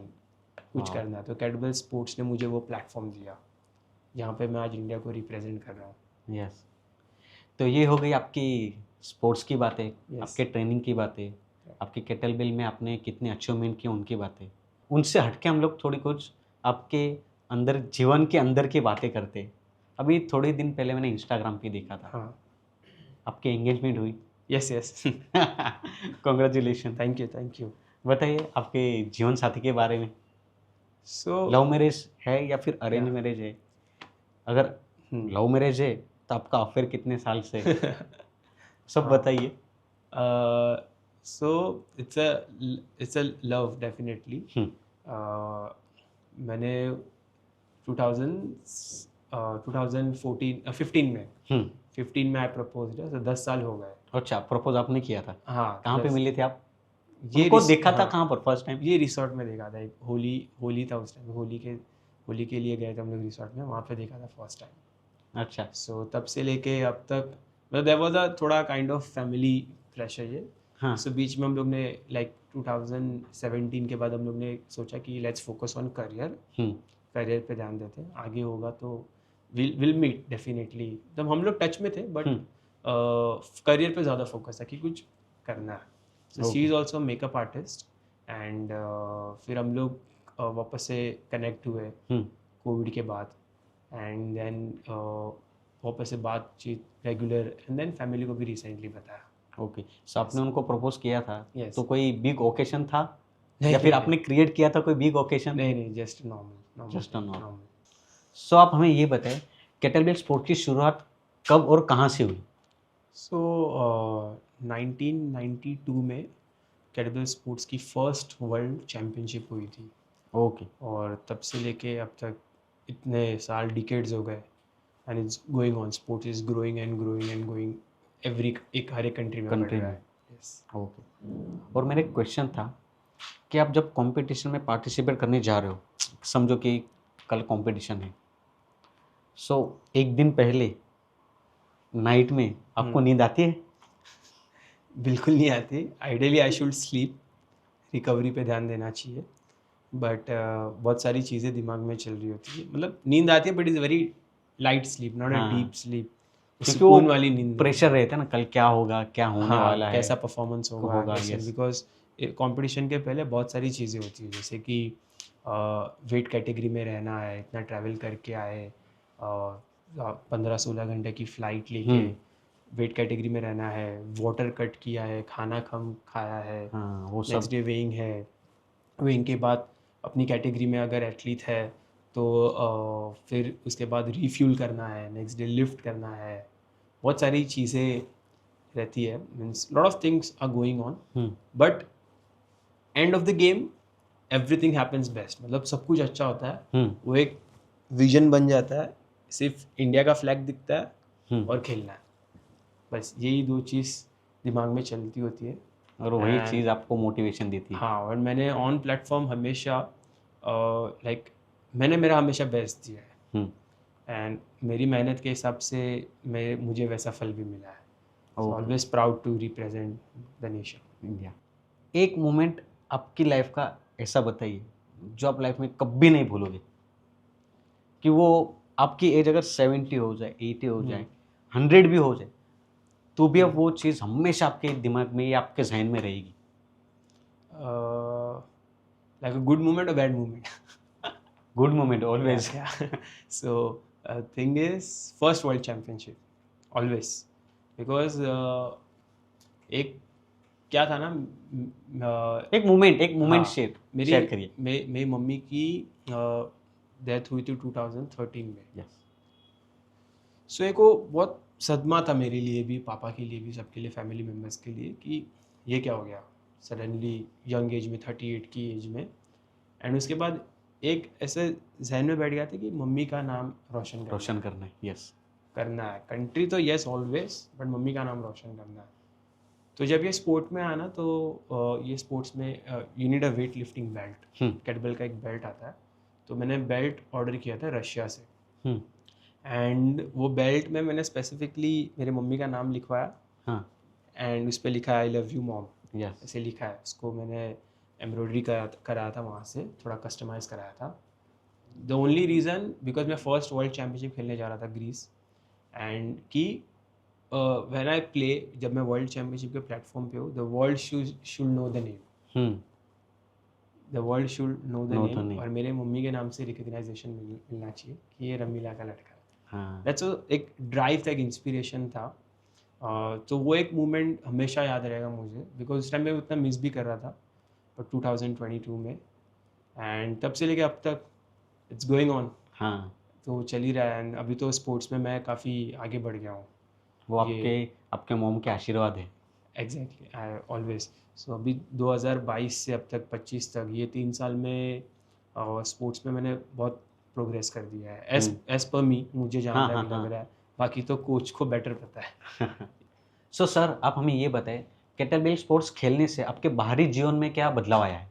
कुछ करना है। तो केटलबेल स्पोर्ट्स ने मुझे वो प्लेटफॉर्म दिया जहाँ पे मैं आज इंडिया को रिप्रेजेंट कर रहा हूँ। यस, तो ये हो गई आपकी स्पोर्ट्स की बातें, आपके ट्रेनिंग की बातें, आपकी केटलबेल में आपने कितने अचीवमेंट किए उनकी बातें। उनसे हटके हम लोग थोड़ी कुछ आपके अंदर, जीवन के अंदर की बातें करते हैं। अभी थोड़े दिन पहले मैंने इंस्टाग्राम पे देखा था, हाँ आपकी एंगेजमेंट हुई। Yes yes congratulation. Thank you. बताइए आपके जीवन साथी के बारे में। सो लव मैरिज है या फिर अरेंज मैरिज है? अगर लव मैरिज है तो आपका अफेयर कितने साल से सब बताइए। So it's a love definitely. मैंने 2015 में आई प्रपोज किया, तो 10 साल हो गए। अच्छा, प्रपोज आपने किया था? हाँ कहाँ पे मिले थे आप? ये उनको देखा था कहाँ पर फर्स्ट टाइम? ये रिसोर्ट में देखा था। एक होली था उस टाइम, होली के लिए गए थे हम लोग रिसोर्ट में, वहाँ पे देखा था फर्स्ट टाइम। अच्छा। सो तब से लेके अब तक मतलब देयर वाज अ थोड़ा काइंड ऑफ फैमिली प्रेशर ये। हाँ। सो बीच में हम लोग ने लाइक 2017 के बाद हम लोग ने सोचा कि let's focus on career, career पे ध्यान देते हैं, आगे होगा तो विल मीट डेफिनेटली। तब हम लोग टच में थे बट करियर पे ज़्यादा फोकस था कि कुछ करना है। So she is also makeup artist and फिर हम लोग वापस से कनेक्ट हुए कोविड के बाद एंड देन वापस से बातचीत रेगुलर एंड देन फैमिली को भी रिसेंटली बताया। ओके, सो आपने उनको प्रपोज किया था, Yes. तो कोई बिग ओकेशन था नहीं, या फिर नहीं, आपने क्रिएट किया था कोई बिग ओकेशन? नहीं just normal Just a normal. सो आप हमें ये बताएं, केटलबेल स्पोर्ट की शुरुआत कब और कहाँ से हुई? सो 1992 में कैटबेल स्पोर्ट्स की फर्स्ट वर्ल्ड चैम्पियनशिप हुई थी ओके, और तब से लेके अब तक इतने साल डिकेड्स हो गए and it's going on, sports is growing and growing and going every हर एक कंट्री में बढ़ कंट्री रहा में। है। Yes. ओके, और मेरा एक क्वेश्चन था कि आप जब कंपटीशन में पार्टिसिपेट करने जा रहे हो, समझो कि कल कंपटीशन है, सो एक दिन पहले नाइट में आपको नींद आती है? बिल्कुल नहीं आती। Ideally I should sleep, recovery पे ध्यान देना चाहिए बट बहुत सारी चीज़ें दिमाग में चल रही होती है। मतलब नींद आती है but is very light sleep, not a हाँ, डीप स्लीप, क्योंकि सुकून वो वाली नींद नहीं प्रेशर होती। रहता है ना, कल क्या होगा, क्या होने हाँ, वाला है, कैसा परफॉर्मेंस कब होगा होगा, कैसे, यस। बिकॉज कंपटीशन के पहले बहुत सारी चीज़ें होती है जैसे कि वेट कैटेगरी में रहना है, इतना ट्रैवल करके आए, 15-16 घंटे की फ़्लाइट लेके वेट कैटेगरी में रहना है, वाटर कट किया है, खाना कम खाया है, हाँ, वो नेक्स्ट सब। डे वेइंग है, वेइंग के बाद अपनी कैटेगरी में अगर एथलीट है तो फिर उसके बाद रिफ्यूल करना है, नेक्स्ट डे लिफ्ट करना है, बहुत सारी चीज़ें रहती है, means lot of things are going on but end of the game everything happens best, मतलब सब कुछ अच्छा होता है। वो एक विजन बन जाता है, सिर्फ इंडिया का फ्लैग दिखता है और खेलना है, बस यही दो चीज़ दिमाग में चलती होती है। और वही And- चीज़ आपको मोटिवेशन देती है। हाँ, और मैंने ऑन प्लेटफॉर्म हमेशा लाइक मैंने मेरा हमेशा बेस्ट दिया है एंड मेरी मेहनत के हिसाब से मुझे वैसा फल भी मिला है। Okay, always proud to represent the nation. India. एक मोमेंट आपकी लाइफ का ऐसा बताइए जो आप लाइफ में कभी नहीं भूलोगे, कि वो आपकी एज अगर 70 हो जाए, 80 हो जाए, 100 भी हो जाए, तो भी अब वो चीज़ हमेशा आपके दिमाग में या आपके जहन में रहेगी। लाइक अ गुड मोमेंट और bad moment? Good moment always. So thing is first world championship always because एक क्या था ना एक मोमेंट हाँ, शेयर करिए। मेरी मम्मी की डेथ हुई थी 2013 में। यस। सो एक वो बहुत सदमा था मेरे लिए भी, पापा के लिए भी, सबके लिए, फैमिली मेम्बर्स के लिए कि ये क्या हो गया सडनली यंग एज में, 38 की एज में। एंड उसके बाद एक ऐसे जहन में बैठ गया था कि मम्मी का नाम रोशन करना है, यस। करना है। कंट्री तो यस ऑलवेज, बट मम्मी का नाम रोशन करना है। तो जब ये स्पोर्ट में आना तो ये स्पोर्ट्स में you need a weight lifting belt, kettlebell का एक बेल्ट आता है। तो मैंने बेल्ट ऑर्डर किया था रशिया से एंड वो बेल्ट में मैंने स्पेसिफिकली मेरे मम्मी का नाम लिखवाया हाँ, एंड उस पर लिखा है I love you mom, yes. ऐसे लिखा है। उसको मैंने एम्ब्रॉयडरी कराया था वहाँ से, थोड़ा कस्टमाइज़ कराया था। द ओनली रीज़न बिकॉज मैं फर्स्ट वर्ल्ड चैम्पियनशिप खेलने जा रहा था ग्रीस एंड कि व्हेन आई प्ले, जब मैं वर्ल्ड चैम्पियनशिप के प्लेटफॉर्म पे हूँ, the world should know the name, the world should know the Know the name, name. और मेरे मम्मी के नाम से रिकग्नाइजेशन मिलना चाहिए कि ये रमीला का लड़का है। हाँ, दैट्स एक ड्राइव था, एक इंस्पिरेशन था। तो वो एक मोमेंट हमेशा याद रहेगा मुझे बिकॉज उस टाइम मैं उतना मिस भी कर रहा था बट 2022 में, एंड तब से लेके अब तक इट्स गोइंग ऑन, हाँ, तो चल ही रहा है। एंड अभी तो स्पोर्ट्स में मैं काफ़ी आगे बढ़ गया हूँ। वो आपके मॉम के आशीर्वाद है। Exactly, I always. सो अभी 2022 से अब तक 25 तक, ये 3 साल में स्पोर्ट्स में मैंने बहुत प्रोग्रेस कर दिया है एज पर मी, मुझे जहाँ हाँ, तक हाँ, लग रहा है। बाकी तो कोच को बेटर पता है। सो सर, आप हमें ये बताएं, केटलबेल स्पोर्ट्स खेलने से आपके बाहरी जीवन में क्या बदलाव आया है?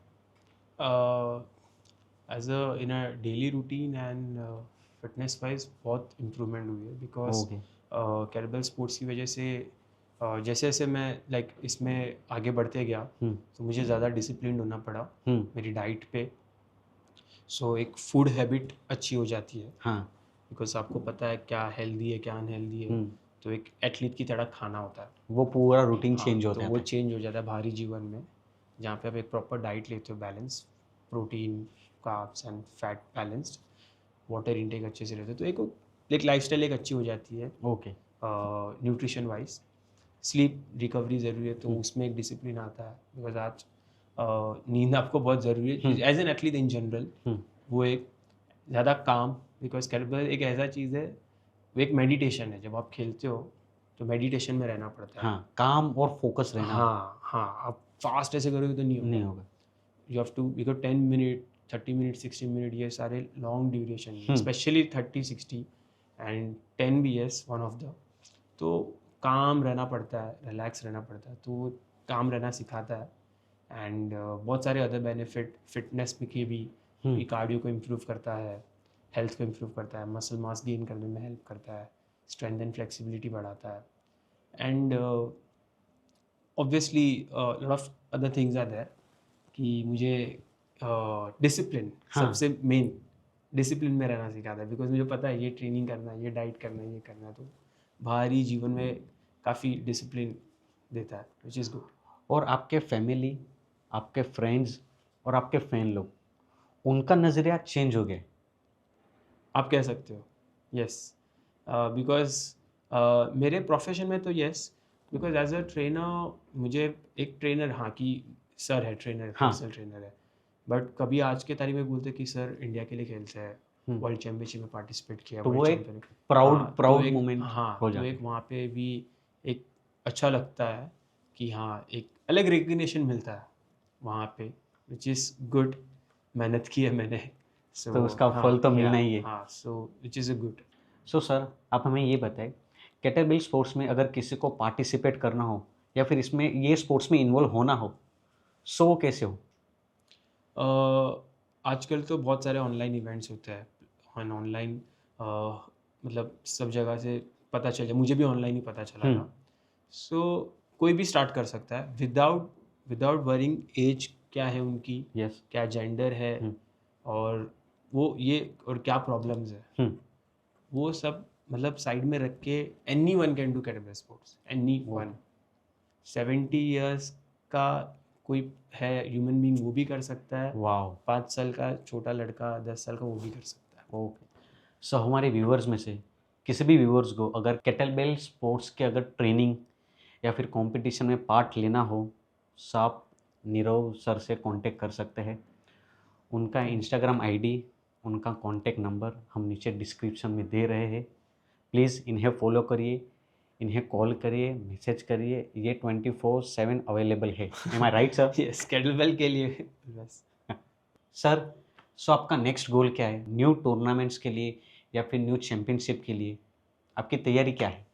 As a in a daily routine and fitness wise बहुत इम्प्रूवमेंट हुई है बिकॉज ओके, कैरबल स्पोर्ट्स की वजह से जैसे जैसे मैं लाइक इसमें आगे बढ़ते गया तो मुझे ज़्यादा डिसिप्लिन होना पड़ा मेरी डाइट पे. सो एक फूड हैबिट अच्छी हो जाती है हाँ. बिकॉज आपको पता है क्या हेल्दी है क्या अनहेल्दी है. तो एक एथलीट की तरह खाना होता है. वो पूरा रूटीन हाँ, चेंज तो होता वो है. चेंज हो जाता है बाहरी जीवन में जहाँ पे आप एक प्रॉपर डाइट लेते हो balance protein carbs and fat balanced water intake अच्छे से रहते हो तो एक लाइफस्टाइल एक अच्छी हो जाती है okay. Nutrition wise. Sleep recovery ज़रूरी है तो उसमें एक डिसिप्लिन आता है बिकॉज आज नींद आपको बहुत ज़रूरी है as an athlete in general. वो एक ज़्यादा काम बिकॉज कैरबल एक ऐसा चीज़ है वो एक मेडिटेशन है. जब आप खेलते हो तो मेडिटेशन में रहना पड़ता है. हाँ, काम और फोकस रहना. हाँ हाँ, आप फास्ट ऐसे करोगे तो नहीं होगा. नहीं होगा. You have to because 10 minute 30 minute 60 minute ये सारे लॉन्ग ड्यूरेशन स्पेशली 30-60 एंड 10 भी यस वन ऑफ द. तो काम रहना पड़ता है रिलैक्स रहना पड़ता है तो वो काम रहना सिखाता है. एंड बहुत सारे अदर बेनिफिट फिटनेस में के भी कार्डियो को इम्प्रूव करता है हेल्थ को इम्प्रूव करता है मसल मास गेन करने में हेल्प करता है स्ट्रेंथ एंड फ्लेक्सिबिलिटी बढ़ाता है. And obviously lot of other things are there कि मुझे डिसिप्लिन सबसे मेन डिसिप्लिन में रहना सिखाता है बिकॉज मुझे पता है ये ट्रेनिंग करना है ये डाइट करना है ये करना है. तो बाहरी जीवन में काफ़ी डिसिप्लिन देता है विच इज़ गुड. और आपके फैमिली, आपके फ्रेंड्स और आपके फैन लोग, उनका नज़रिया चेंज हो गया. आप कह सकते हो यस बिकॉज मेरे प्रोफेशन में तो yes because as a trainer मुझे एक ट्रेनर हाँ कि सर है ट्रेनर पर्सनल ट्रेनर है बट कभी आज के तारीख में बोलते कि सर इंडिया के लिए खेलते हैं वर्ल्ड चैम्पियनशिप में पार्टिसिपेट किया तो वो वर्ल्ड एक चैम्पियन. प्राउड मोमेंट हाँ हो तो जाता एक वहाँ पे भी एक अच्छा लगता है कि हाँ एक अलग रिकग्निशन मिलता है वहाँ पे विच इज़ गुड. मेहनत की है मैंने तो उसका फल तो मिलना ही है. हाँ so which is a good. So sir, आप हमें ये बताएं, केटलबेल स्पोर्ट्स में अगर किसी को पार्टिसिपेट करना हो या फिर इसमें ये स्पोर्ट्स में इन्वॉल्व होना हो, सो वो कैसे हो? आजकल तो बहुत सारे ऑनलाइन इवेंट्स होते हैं ऑनलाइन मतलब सब जगह से पता चल जाए. मुझे भी ऑनलाइन ही पता चला था. सो कोई भी स्टार्ट कर सकता है विदाउट वरिंग एज क्या है उनकी यस. क्या जेंडर है और वो ये और क्या प्रॉब्लम्स है वो सब मतलब साइड में रख के any one can do kettlebell sports. Any one 70 years का कोई है ह्यूमन बीइंग वो भी कर सकता है. वाओ. 5 साल का छोटा लड़का 10 साल का वो भी कर सकता है. ओके. सो हमारे व्यूअर्स में से किसी भी व्यूअर्स को अगर केटलबेल स्पोर्ट्स के अगर ट्रेनिंग या फिर कंपटीशन में पार्ट लेना हो, सो आप नीरव सर से कांटेक्ट कर सकते हैं. उनका इंस्टाग्राम आईडी, उनका कांटेक्ट नंबर हम नीचे डिस्क्रिप्शन में दे रहे हैं. प्लीज़ इन्हें फॉलो करिए, इन्हें कॉल करिए, मैसेज करिए. ये 24/7 अवेलेबल है. एम आई राइट सर? यस केटलबेल के लिए बस. सर, सो आपका नेक्स्ट गोल क्या है? न्यू टूर्नामेंट्स के लिए या फिर न्यू चैम्पियनशिप के लिए आपकी तैयारी क्या है?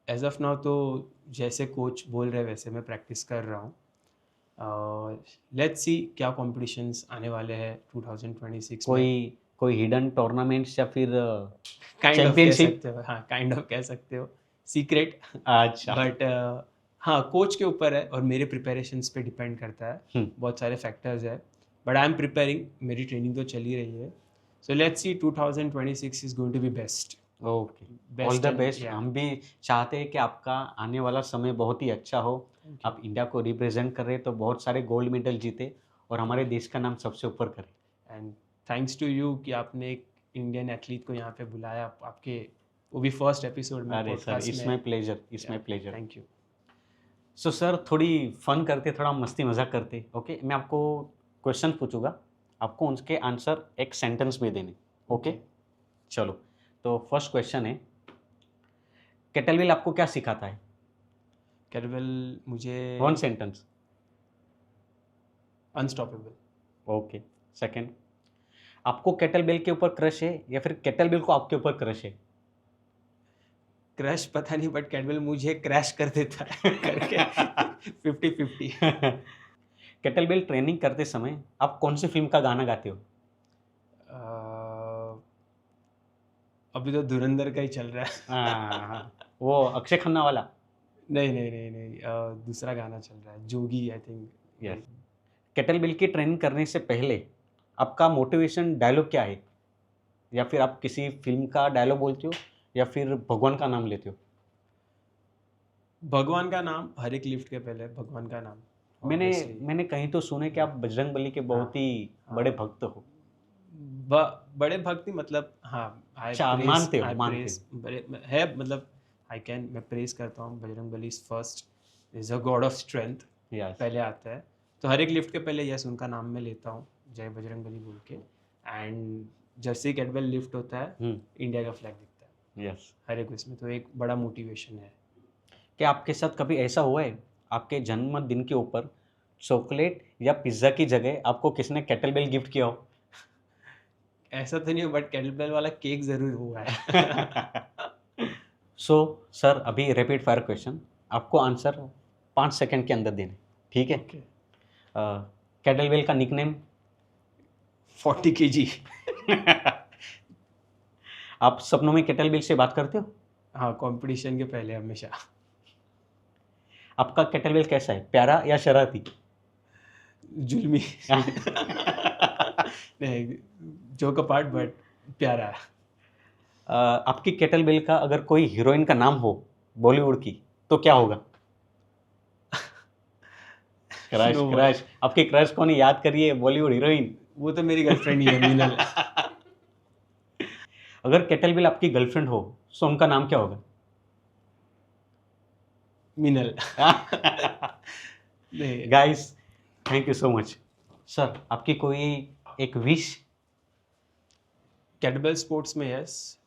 एज ऑफ नाउ तो जैसे कोच बोल रहे हैं वैसे मैं प्रैक्टिस कर रहा हूँ. लेट्स सी क्या कॉम्पिटिशन्स आने वाले हैं 2026 में. कोई हिडन टूर्नामेंट्स या फिर काइंड ऑफ कह चैम्पियनशिप? सकते हो. हाँ काइंड ऑफ कह सकते हो सीक्रेट. अच्छा. बट हाँ कोच के ऊपर है और मेरे प्रिपरेशंस पे डिपेंड करता है. बहुत सारे फैक्टर्स है बट आई एम प्रिपेयरिंग. मेरी ट्रेनिंग तो चल ही रही है. So let's see 2026 is going to be best. Okay, all the best. हम भी चाहते हैं कि आपका आने वाला समय बहुत ही अच्छा हो. आप इंडिया को रिप्रेजेंट कर रहे हैं तो बहुत सारे गोल्ड मेडल जीते और हमारे देश का नाम सबसे ऊपर करें. एंड थैंक्स टू यू कि आपने एक इंडियन एथलीट को यहाँ पे बुलाया आपके वो भी फर्स्ट एपिसोड में. अरे sir, it's my pleasure. It's my pleasure. Thank you. So sir, थोड़ी फन करते, थोड़ा मस्ती मजाक करते. ओके, मैं आपको क्वेश्चन पूछूंगा, आपको उनके आंसर एक सेंटेंस में देने. ओके चलो. तो फर्स्ट क्वेश्चन है, केटलबेल आपको क्या सिखाता है? केटलबेल मुझे one sentence. Unstoppable. Okay. Second, आपको केटलबेल के ऊपर क्रश है या फिर केटलबेल को आपके ऊपर क्रश है? क्रश पता नहीं बट केटलबेल मुझे क्रैश कर देता है करके 50-50. केटलबेल ट्रेनिंग करते समय आप कौन सी फिल्म का गाना गाते हो? अभी तो धुरंधर का ही चल रहा है. वो अक्षय खन्ना वाला. नहीं नहीं नहीं नहीं, दूसरा गाना चल रहा है, जोगी आई थिंक। यस। केटलबेल की ट्रेनिंग करने से पहले आपका मोटिवेशन डायलॉग क्या है? या फिर आप किसी फ़िल्म का डायलॉग बोलते हो या फिर भगवान का नाम लेते हो? भगवान का नाम, हर एक लिफ्ट के पहले भगवान का नाम मैंने ऑब्वियसली। मैंने कहीं तो सुना है कि आप बजरंगबली के हाँ बहुत ही हाँ, बड़े भक्त हो। बड़े भक्ति मतलब हाँ, अच्छा, मानते हो, आई मानते प्रेस हो। बड़े है मतलब, आई कैन, मैं प्रेस करता हूँ Bajrang Bali is first, is a god of strength, yes. पहले आता है। तो हर एक लिफ्ट के पहले यस उनका नाम मैं लेता हूँ, जय बजरंग बली बोल के। एंड जैसे ही कैटबेल लिफ्ट होता है, हुँ, इंडिया का फ्लैग दिखता है यस। हर एक उसमें, तो एक बड़ा मोटिवेशन है। क्या आपके साथ कभी ऐसा हुआ है, आपके जन्मदिन के ऊपर चॉकलेट या पिज़्ज़ा की जगह आपको किसी ने केटलबेल गिफ्ट किया हो? ऐसा तो नहीं हो, बट कैटबेल वाला केक जरूर हुआ है। सो सर, अभी रैपिड फायर क्वेश्चन, आपको आंसर 5 सेकंड के अंदर देने हैं, ठीक है? ओके। केटलबेल का निकनेम? 40 kg। आप सपनों में केटलबेल से बात करते हो? हाँ, कंपटीशन के पहले हमेशा। आपका केटलबेल कैसा है, प्यारा या शरारती? जुल्मी। नहीं, जोक अपार्ट, बट प्यारा है। आपकी केटलबेल का अगर कोई हीरोइन का नाम हो बॉलीवुड की, तो क्या होगा? क्रश, नो वन, क्रश, आपकी क्रश कौन है, याद करिए, बॉलीवुड हीरोइन। वो तो मेरी गर्लफ्रेंड ही है, मीनल। अगर केटलबेल आपकी गर्लफ्रेंड हो, तो उनका नाम क्या होगा? मीनल। नहीं, guys, thank you so much. Sir, आपकी कोई एक विश? कैटबेल स्पोर्ट्स में yes,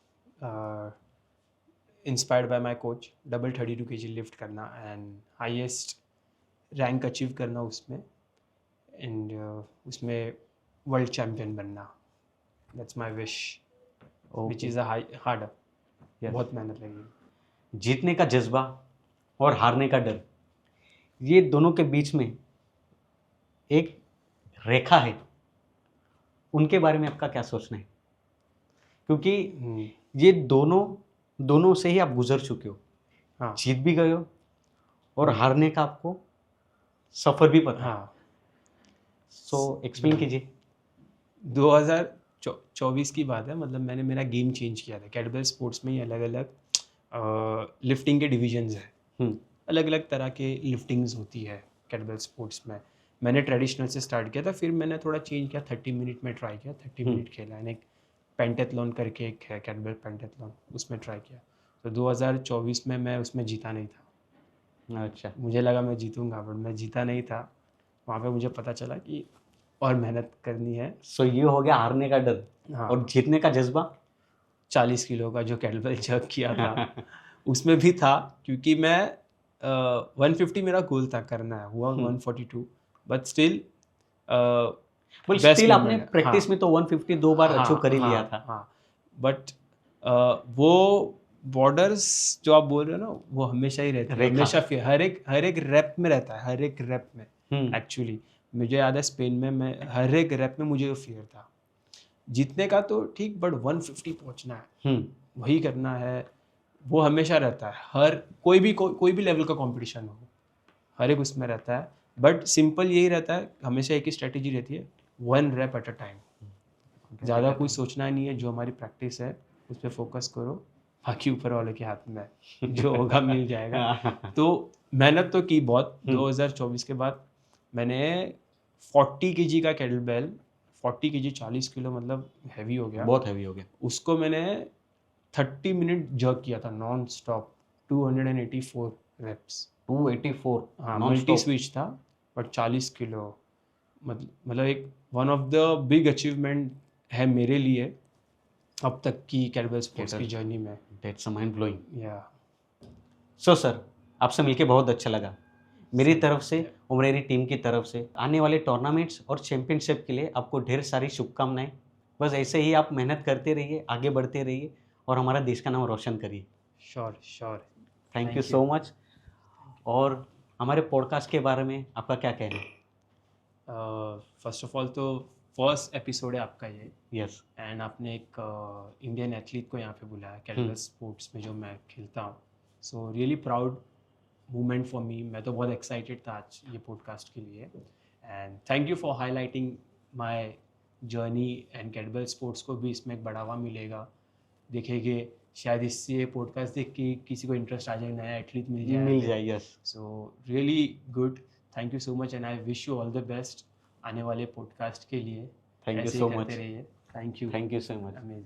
inspired by my coach, double 32 kg lift करना एंड हाईएस्ट रैंक अचीव करना उसमें, एंड उसमें वर्ल्ड चैम्पियन बनना, that's my wish, which okay. Is a hard, yes. बहुत मेहनत लगेगी। जीतने का जज्बा और हारने का डर, ये दोनों के बीच में एक रेखा है, उनके बारे में आपका क्या सोचना है? क्योंकि हम्म, ये दोनों दोनों से ही आप गुजर चुके हो, हाँ जीत भी गए हो और हम्म, हारने का आपको सफ़र भी पता है। हाँ। सो एक्सप्लेन कीजिए। 2024 की बात है, मतलब मैंने मेरा गेम चेंज किया था। कैटबेल स्पोर्ट्स में ही अलग अलग लिफ्टिंग के डिविजन्स हैं, हुँ, अलग अलग तरह के लिफ्टिंग्स होती है कैटबेल स्पोर्ट्स में। मैंने ट्रेडिशनल से स्टार्ट किया था, फिर मैंने थोड़ा चेंज किया, 30 मिनट में ट्राई किया, 30 मिनट हुँ, खेला, एंड एक पेंटेथलॉन करके एक है कैटबेल पेंटेथलॉन, उसमें ट्राई किया। तो 2024 में मैं उसमें जीता नहीं था, अच्छा। मुझे लगा मैं जीतूंगा, बट मैं जीता नहीं था। वहाँ पे मुझे पता चला कि और मेहनत करनी है। सो ये हो गया हारने का डर और हाँ, जीतने का जज्बा? 40 किलो का जो कैटबेल जर्क किया था, उसमें भी था, क्योंकि मैं 150 मेरा गोल था करना है, हुआ हुँ, 142, but still well best still आपने मोमेंट। हाँ प्रैक्टिस में तो 150 2 बार अचीव हाँ कर ही लिया हाँ था। हाँ, बट वो बॉर्डर्स जो आप बोल रहे हो ना, वो हमेशा ही रहती है, रेखा। हमेशा फिर हर एक रैप में रहता है, हर एक रैप में। हुँ, एक्चुअली मुझे याद है स्पेन में, मैं हर एक रैप में मुझे वो फियर था, जीतने का तो ठीक, बट 150 पहुंचना है, हुँ, वही करना है, वो हमेशा रहता है। हर कोई भी लेवल का कंपटीशन हो, हर एक उसमें रहता है। बट सिंपल यही रहता है, हमेशा एक ही स्ट्रेटेजी रहती है, one rep at a time. ज़्यादा कुछ सोचना नहीं है, जो हमारी प्रैक्टिस है उस पर फोकस करो, बाकी ऊपर वाले के हाथ में है, जो होगा मिल जाएगा। तो मेहनत तो की बहुत। हुँ, 2024 के बाद मैंने 40 kg का केटलबेल, 40 kg 40 किलो मतलब हैवी हो गया, बहुत हेवी हो गया। उसको मैंने 30 मिनट जर्क किया था नॉन स्टॉप, 284 रेप्स। 284 हाँ, नॉन मल्टी स्टॉप। स्विच था, बट 40 किलो, मतलब एक one of the big achievement है मेरे लिए अब तक की कैटबेल स्पोर्ट्स की केटल, जर्नी में। That's mind blowing. या सो सर, आपसे मिलके बहुत अच्छा लगा। मेरी सेम, तरफ से और मेरी टीम की तरफ से आने वाले टूर्नामेंट्स और चैंपियनशिप के लिए आपको ढेर सारी शुभकामनाएँ। बस ऐसे ही आप मेहनत करते रहिए, आगे बढ़ते रहिए और हमारा देश का नाम रोशन करिए। Sure sure. Thank you thank you. So much. और हमारे पॉडकास्ट के बारे में आपका क्या कहना है? फर्स्ट ऑफ ऑल तो फर्स्ट एपिसोड है आपका ये, यस। एंड आपने एक इंडियन एथलीट को यहाँ पे बुलाया हुँ, कैटबेल स्पोर्ट्स में जो मैं खेलता हूँ, so really proud moment for me. मैं तो बहुत एक्साइटेड था आज ये पॉडकास्ट के लिए. And thank you for highlighting my journey. And kettlebell sports को भी इसमें एक बढ़ावा मिलेगा. देखेंगे शायद इससे पॉडकास्ट देख के किसी को इंटरेस्ट आ जाए, नया एथलीट मिल जाए. Yes. So really good. Thank you so much and I wish you all the best आने वाले पॉडकास्ट के लिए. थैंक यू ऐसे ही सो करते मच. रहिए. Thank you. Thank you so much. Amazing.